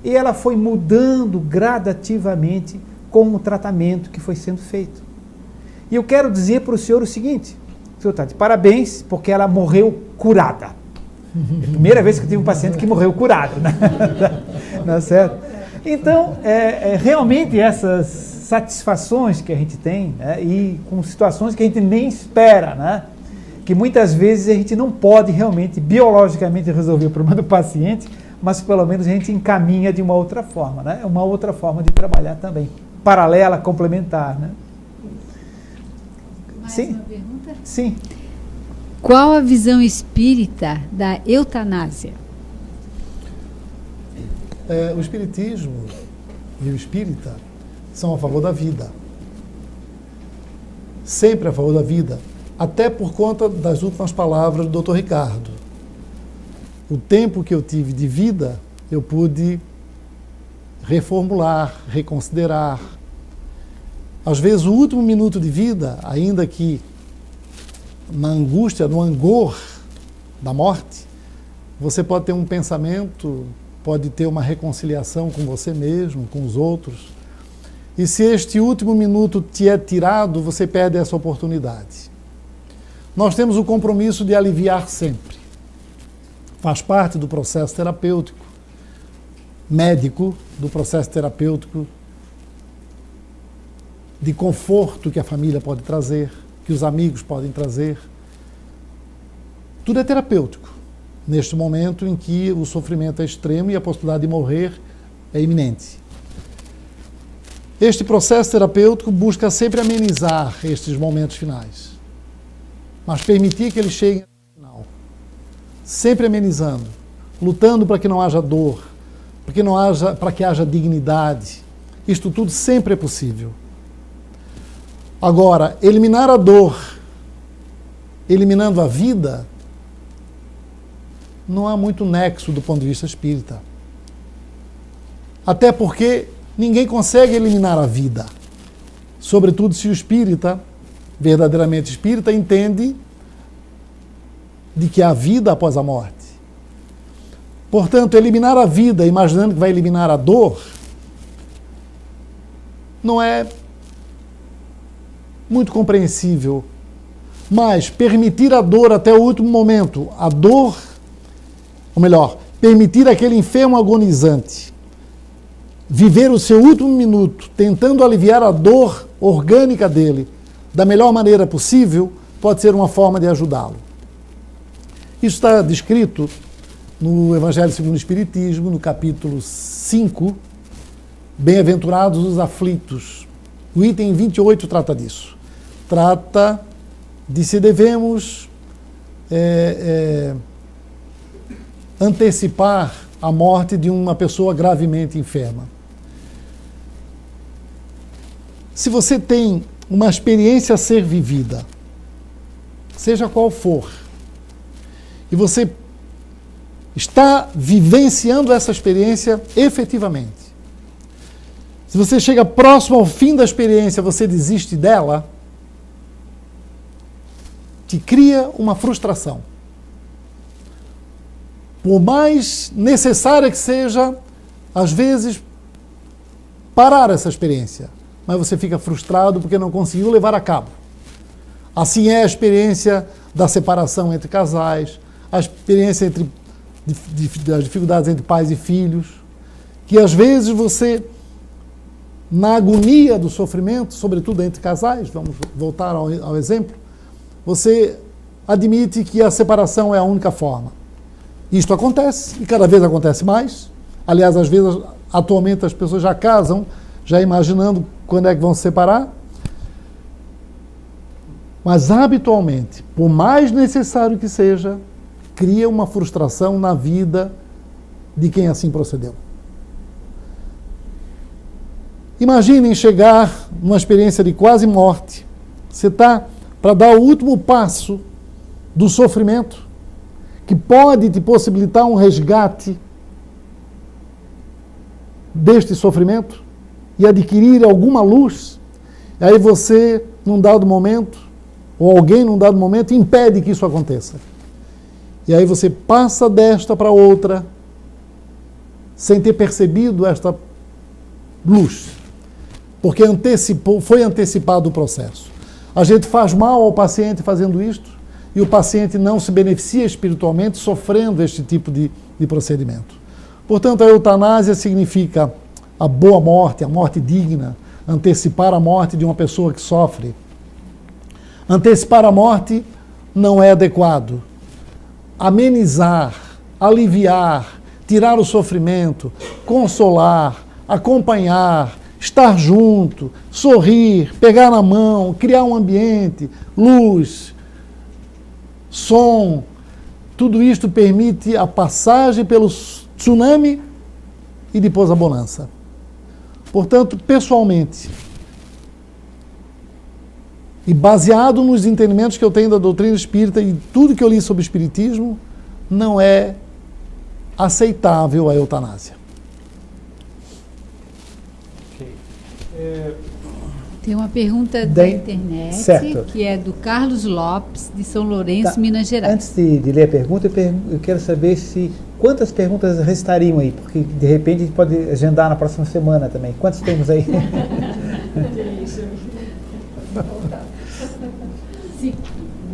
A: E ela foi mudando gradativamente com o tratamento que foi sendo feito. E eu quero dizer para o senhor o seguinte, senhor Tati, parabéns, porque ela morreu curada. É a primeira vez que eu tive um paciente que morreu curado, né? Não é certo? Então, realmente essas satisfações que a gente tem, né? E com situações que a gente nem espera, né? Que muitas vezes a gente não pode realmente, biologicamente, resolver o problema do paciente, mas pelo menos a gente encaminha de uma outra forma, né? É uma outra forma de trabalhar também, paralela, complementar, né?
B: Mais
A: Sim?
B: uma pergunta?
A: Sim.
B: Qual a visão espírita da eutanásia?
C: O espiritismo e o espírita são a favor da vida. Sempre a favor da vida. Até por conta das últimas palavras do Dr. Ricardo. O tempo que eu tive de vida, eu pude reformular, reconsiderar. Às vezes, o último minuto de vida, ainda que na angústia, no angor da morte, você pode ter um pensamento, pode ter uma reconciliação com você mesmo, com os outros. E se este último minuto te é tirado, você perde essa oportunidade. Nós temos o compromisso de aliviar sempre. Faz parte do processo terapêutico, médico, do processo terapêutico, de conforto que a família pode trazer, que os amigos podem trazer. Tudo é terapêutico, neste momento em que o sofrimento é extremo e a possibilidade de morrer é iminente. Este processo terapêutico busca sempre amenizar estes momentos finais, mas permitir que eles cheguem ao final, sempre amenizando, lutando para que não haja dor, para que haja dignidade. Isto tudo sempre é possível. Agora, eliminar a dor, eliminando a vida, não há muito nexo do ponto de vista espírita. Até porque ninguém consegue eliminar a vida. Sobretudo se o espírita, verdadeiramente espírita, entende de que há vida após a morte. Portanto, eliminar a vida, imaginando que vai eliminar a dor, não é muito compreensível. Mas permitir a dor até o último momento, a dor, ou melhor, permitir aquele enfermo agonizante viver o seu último minuto, tentando aliviar a dor orgânica dele da melhor maneira possível, pode ser uma forma de ajudá-lo. Isso está descrito no Evangelho segundo o Espiritismo, no capítulo 5, Bem-aventurados os aflitos. O item 28 trata disso. Trata de se devemos antecipar a morte de uma pessoa gravemente enferma. Se você tem uma experiência a ser vivida, seja qual for, e você está vivenciando essa experiência efetivamente, se você chega próximo ao fim da experiência, você desiste dela, te cria uma frustração. Por mais necessária que seja, às vezes, parar essa experiência, mas você fica frustrado porque não conseguiu levar a cabo. Assim é a experiência da separação entre casais, a experiência das dificuldades entre pais e filhos, que às vezes você, na agonia do sofrimento, sobretudo entre casais, vamos voltar ao exemplo, você admite que a separação é a única forma. Isto acontece, e cada vez acontece mais. Aliás, às vezes, atualmente, as pessoas já casam, já imaginando quando é que vão se separar. Mas, habitualmente, por mais necessário que seja, cria uma frustração na vida de quem assim procedeu. Imaginem chegar numa experiência de quase morte. Você está para dar o último passo do sofrimento, que pode te possibilitar um resgate deste sofrimento e adquirir alguma luz. E aí você, num dado momento, ou alguém num dado momento, impede que isso aconteça. E aí você passa desta para outra, sem ter percebido esta luz, porque foi antecipado o processo. A gente faz mal ao paciente fazendo isto, e o paciente não se beneficia espiritualmente sofrendo este tipo de procedimento. Portanto, a eutanásia significa a boa morte, a morte digna, antecipar a morte de uma pessoa que sofre. Antecipar a morte não é adequado. Amenizar, aliviar, tirar o sofrimento, consolar, acompanhar, estar junto, sorrir, pegar na mão, criar um ambiente, luz, som, tudo isto permite a passagem pelo tsunami e depois a bonança. Portanto, pessoalmente, e baseado nos entendimentos que eu tenho da doutrina espírita e tudo que eu li sobre o espiritismo, não é aceitável a eutanásia.
B: Tem uma pergunta da internet,
A: certo,
B: que é do Carlos Lopes, de São Lourenço, Minas Gerais.
A: Antes de ler a pergunta, eu quero saber quantas perguntas restariam aí, porque de repente a gente pode agendar na próxima semana também. Quantos temos aí?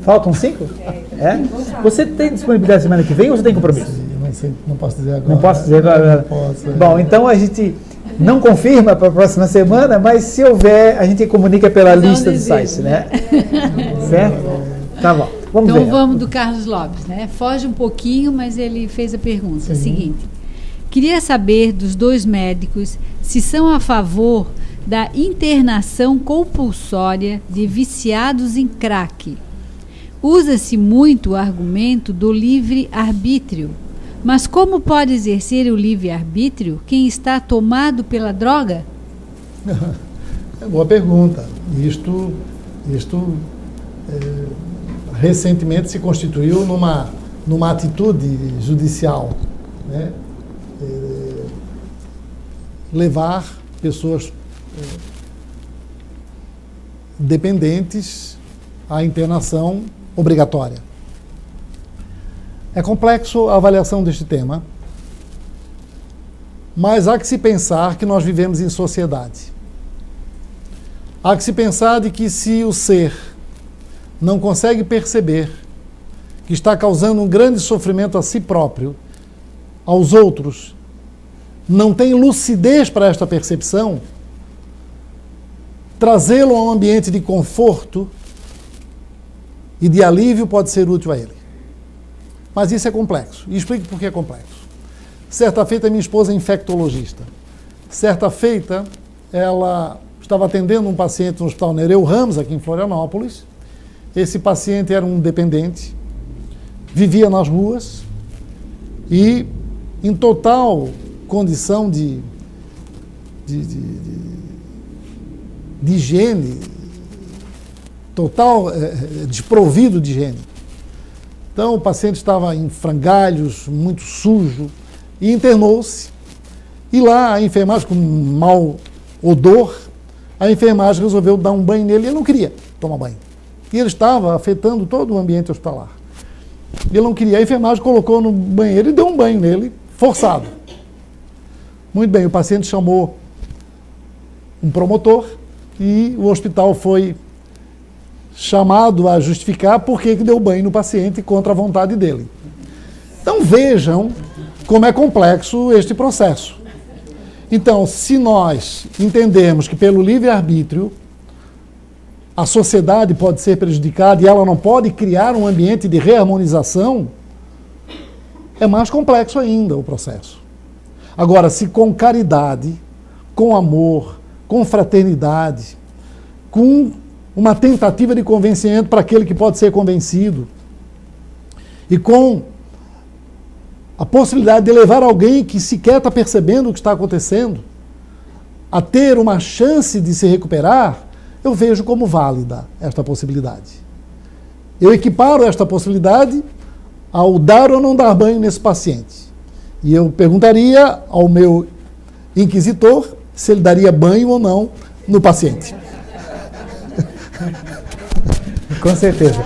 A: Faltam 5? É? Você tem disponibilidade semana que vem ou você tem compromisso?
C: Não sei, não posso dizer agora.
A: Não posso dizer agora?
C: Não posso.
A: Bom, então a gente não confirma para a próxima semana, mas se houver, a gente comunica pela lista do site, né? Certo? Tá bom. Vamos
B: então
A: ver.
B: vamos do Carlos Lopes, né? Foge um pouquinho, mas ele fez a pergunta. Seguinte: queria saber dos 2 médicos se são a favor da internação compulsória de viciados em crack. Usa-se muito o argumento do livre-arbítrio, mas como pode exercer o livre-arbítrio quem está tomado pela droga?
C: Boa pergunta. Isto recentemente se constituiu numa atitude judicial, né? Levar pessoas dependentes à internação obrigatória. É complexo a avaliação deste tema, mas há que se pensar que nós vivemos em sociedade. Há que se pensar de que se o ser não consegue perceber que está causando um grande sofrimento a si próprio, aos outros, não tem lucidez para esta percepção, trazê-lo a um ambiente de conforto e de alívio pode ser útil a ele. Mas isso é complexo. E explico por que é complexo. Certa feita, minha esposa é infectologista. Certa feita, ela estava atendendo um paciente no Hospital Nereu Ramos, aqui em Florianópolis. Esse paciente era um dependente, vivia nas ruas e em total condição de higiene, total desprovido de higiene. Então o paciente estava em frangalhos, muito sujo, e internou-se. E lá a enfermagem, com um mau odor, a enfermagem resolveu dar um banho nele e ele não queria tomar banho. E ele estava afetando todo o ambiente hospitalar. Ele não queria. A enfermagem colocou no banheiro e deu um banho nele, forçado. Muito bem, o paciente chamou um promotor e o hospital foi chamado a justificar por que deu banho no paciente contra a vontade dele. Então vejam como é complexo este processo. Então, se nós entendemos que pelo livre-arbítrio a sociedade pode ser prejudicada e ela não pode criar um ambiente de reharmonização, é mais complexo ainda o processo. Agora, se com caridade, com amor, com fraternidade, com uma tentativa de convencimento para aquele que pode ser convencido, e com a possibilidade de levar alguém que sequer está percebendo o que está acontecendo a ter uma chance de se recuperar, eu vejo como válida esta possibilidade. Eu equiparo esta possibilidade ao dar ou não dar banho nesse paciente. E eu perguntaria ao meu inquisitor se ele daria banho ou não no paciente.
A: Com certeza.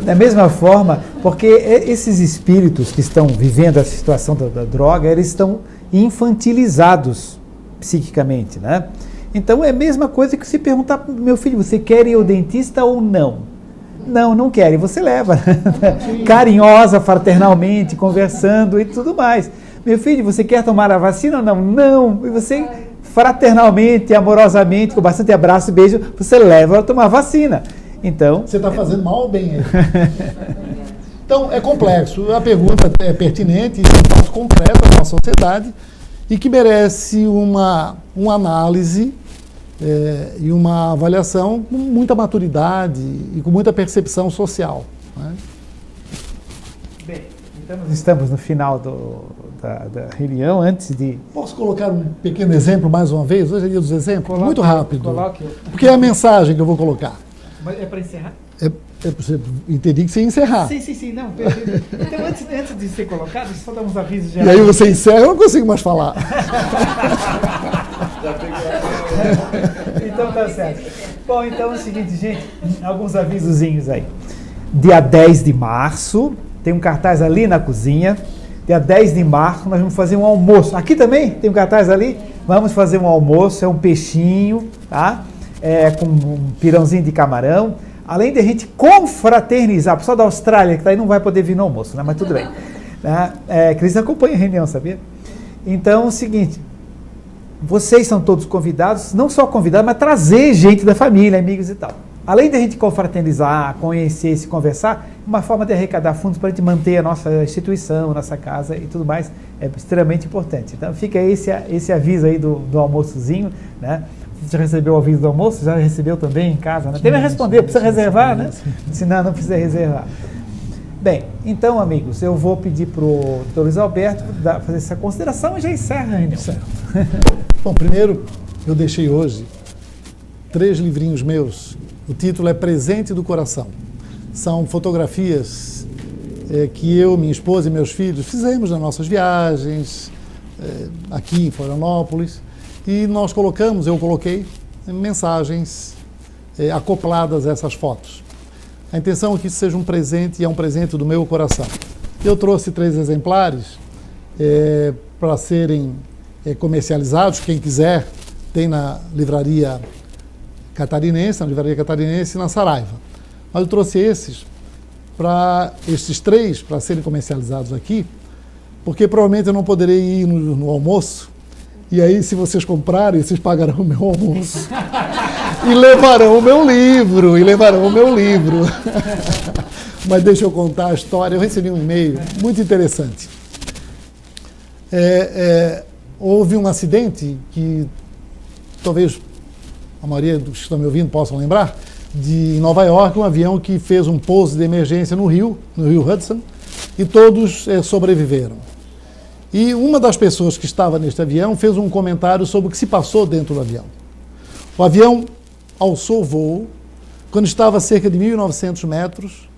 A: Da mesma forma, porque esses espíritos que estão vivendo essa situação da droga, eles estão infantilizados psiquicamente, né? Então é a mesma coisa que se perguntar para o meu filho, você quer ir ao dentista ou não? Não, não quer. E você leva, carinhosa, fraternalmente, conversando e tudo mais. Meu filho, você quer tomar a vacina ou não? Não. E você, fraternalmente, amorosamente, com bastante abraço e beijo, você leva a tomar a vacina. Então,
C: você está fazendo mal ou bem aí? Então, é complexo. A pergunta é pertinente, de fato concreta para a sociedade e que merece uma análise e uma avaliação com muita maturidade e com muita percepção social. Né?
A: Bem, então nós estamos no final da reunião, antes de...
C: Posso colocar um pequeno exemplo mais uma vez? Hoje é dia dos exemplos? Muito rápido.
A: Coloque.
C: Porque é a mensagem que eu vou colocar.
A: Mas é para encerrar?
C: Entendi que você ia encerrar.
A: Sim, não. Então, antes de ser colocado, só dar uns avisos
C: gerais. E aí você encerra, eu não consigo mais falar.
A: Então tá certo. Bom, então é o seguinte, gente, alguns avisozinhos aí. Dia 10 de março, tem um cartaz ali na cozinha. Dia 10 de março, nós vamos fazer um almoço. Aqui também tem um cartaz ali. Vamos fazer um almoço, é um peixinho, tá? Com um pirãozinho de camarão, além de a gente confraternizar. O pessoal da Austrália que está aí não vai poder vir no almoço, né? Mas tudo bem. Né? Que eles acompanham a reunião, sabia? Então é o seguinte, vocês são todos convidados, não só convidados, mas trazer gente da família, amigos e tal. além de a gente confraternizar, conhecer, se conversar, uma forma de arrecadar fundos para a gente manter a nossa instituição, nossa casa e tudo mais, é extremamente importante. Então fica esse aviso aí do almoçozinho, né? Você já recebeu o aviso do almoço? Já recebeu também em casa, né? Tem que responder, precisa reservar, né? Senão não precisa reservar. Bem, então, amigos, eu vou pedir para o Dr. Luiz Alberto fazer essa consideração e já encerra a reunião.
C: Bom, primeiro, eu deixei hoje 3 livrinhos meus. O título é Presente do Coração. São fotografias que eu, minha esposa e meus filhos fizemos nas nossas viagens, aqui em Florianópolis, e eu coloquei mensagens acopladas a essas fotos. A intenção é que isso seja um presente, e é um presente do meu coração. Eu trouxe 3 exemplares para serem comercializados. Quem quiser, tem na livraria catarinense, e na Saraiva. Mas eu trouxe esses 3 para serem comercializados aqui, porque provavelmente eu não poderei ir no almoço, e aí se vocês comprarem, vocês pagarão o meu almoço. E levarão o meu livro. Mas deixa eu contar a história. Eu recebi um e-mail muito interessante. Houve um acidente que talvez a maioria dos que estão me ouvindo possam lembrar, em Nova York, um avião que fez um pouso de emergência no rio Hudson, e todos sobreviveram. E uma das pessoas que estava neste avião fez um comentário sobre o que se passou dentro do avião. O avião alçou o voo, quando estava a cerca de 1.900 metros,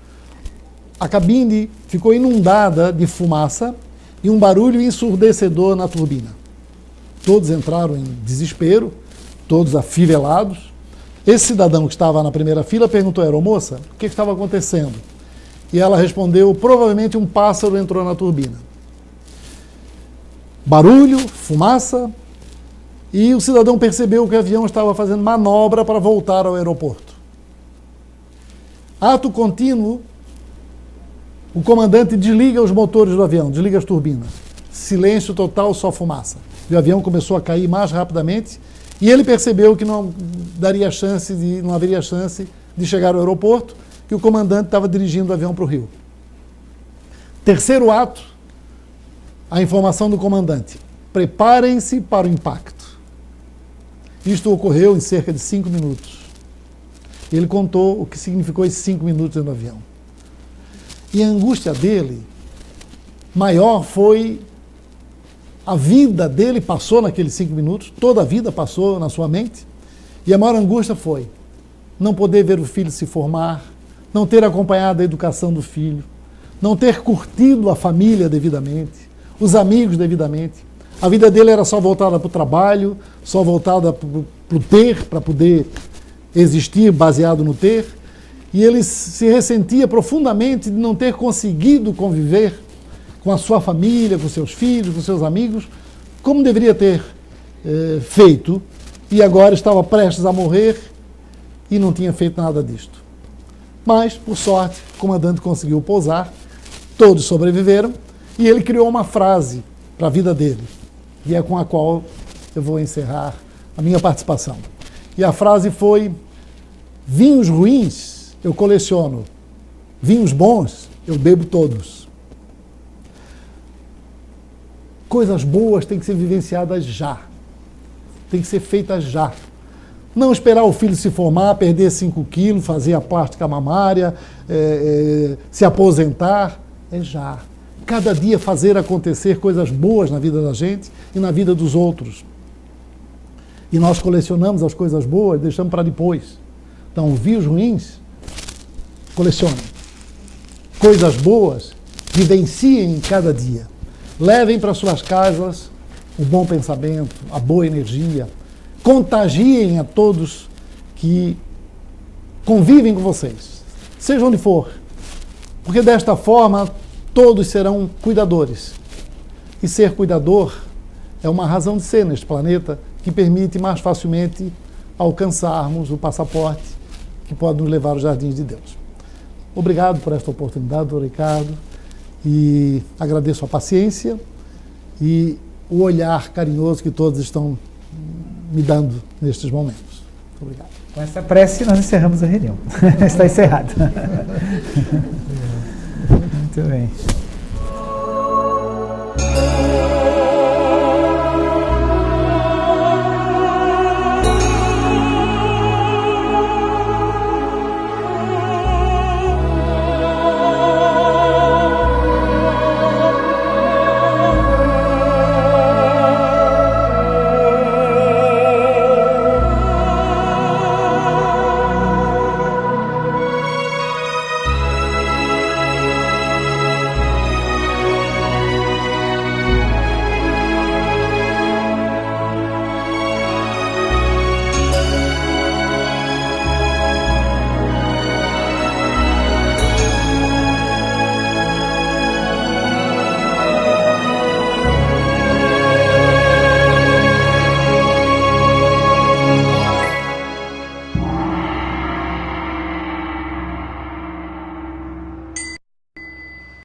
C: a cabine ficou inundada de fumaça e um barulho ensurdecedor na turbina. Todos entraram em desespero, todos afivelados. Esse cidadão que estava na primeira fila perguntou à aeromoça o que estava acontecendo. E ela respondeu, provavelmente um pássaro entrou na turbina. Barulho, fumaça, e o cidadão percebeu que o avião estava fazendo manobra para voltar ao aeroporto. Ato contínuo, o comandante desliga os motores do avião, desliga as turbinas. Silêncio total, só fumaça. E o avião começou a cair mais rapidamente, e ele percebeu que não haveria chance de chegar ao aeroporto, e o comandante estava dirigindo o avião para o rio. Terceiro ato, a informação do comandante: preparem-se para o impacto. Isto ocorreu em cerca de 5 minutos. Ele contou o que significou esses 5 minutos dentro do avião. E a angústia dele, maior foi, a vida dele passou naqueles 5 minutos, toda a vida passou na sua mente, e a maior angústia foi não poder ver o filho se formar, não ter acompanhado a educação do filho, não ter curtido a família devidamente, os amigos devidamente. A vida dele era só voltada para o trabalho, só voltada para o ter, para poder existir baseado no ter. E ele se ressentia profundamente de não ter conseguido conviver com a sua família, com seus filhos, com seus amigos, como deveria ter feito, e agora estava prestes a morrer e não tinha feito nada disto. Mas, por sorte, o comandante conseguiu pousar, todos sobreviveram, e ele criou uma frase para a vida dele, e é com a qual eu vou encerrar a minha participação. E a frase foi: vinhos ruins eu coleciono, vinhos bons eu bebo todos. Coisas boas têm que ser vivenciadas já, têm que ser feitas já. Não esperar o filho se formar, perder 5 quilos, fazer a plástica mamária, se aposentar, é já. Cada dia fazer acontecer coisas boas na vida da gente e na vida dos outros. E nós colecionamos as coisas boas e deixamos para depois. Então, vinhos ruins, colecionem. Coisas boas, vivenciem cada dia. Levem para suas casas o bom pensamento, a boa energia. Contagiem a todos que convivem com vocês, seja onde for. Porque desta forma, todos serão cuidadores. E ser cuidador é uma razão de ser neste planeta que permite mais facilmente alcançarmos o passaporte que pode nos levar aos jardins de Deus. Obrigado por esta oportunidade, doutor Ricardo, e agradeço a paciência e o olhar carinhoso que todos estão me dando nestes momentos. Muito obrigado.
A: Com essa prece, nós encerramos a reunião. Está encerrado. Muito bem.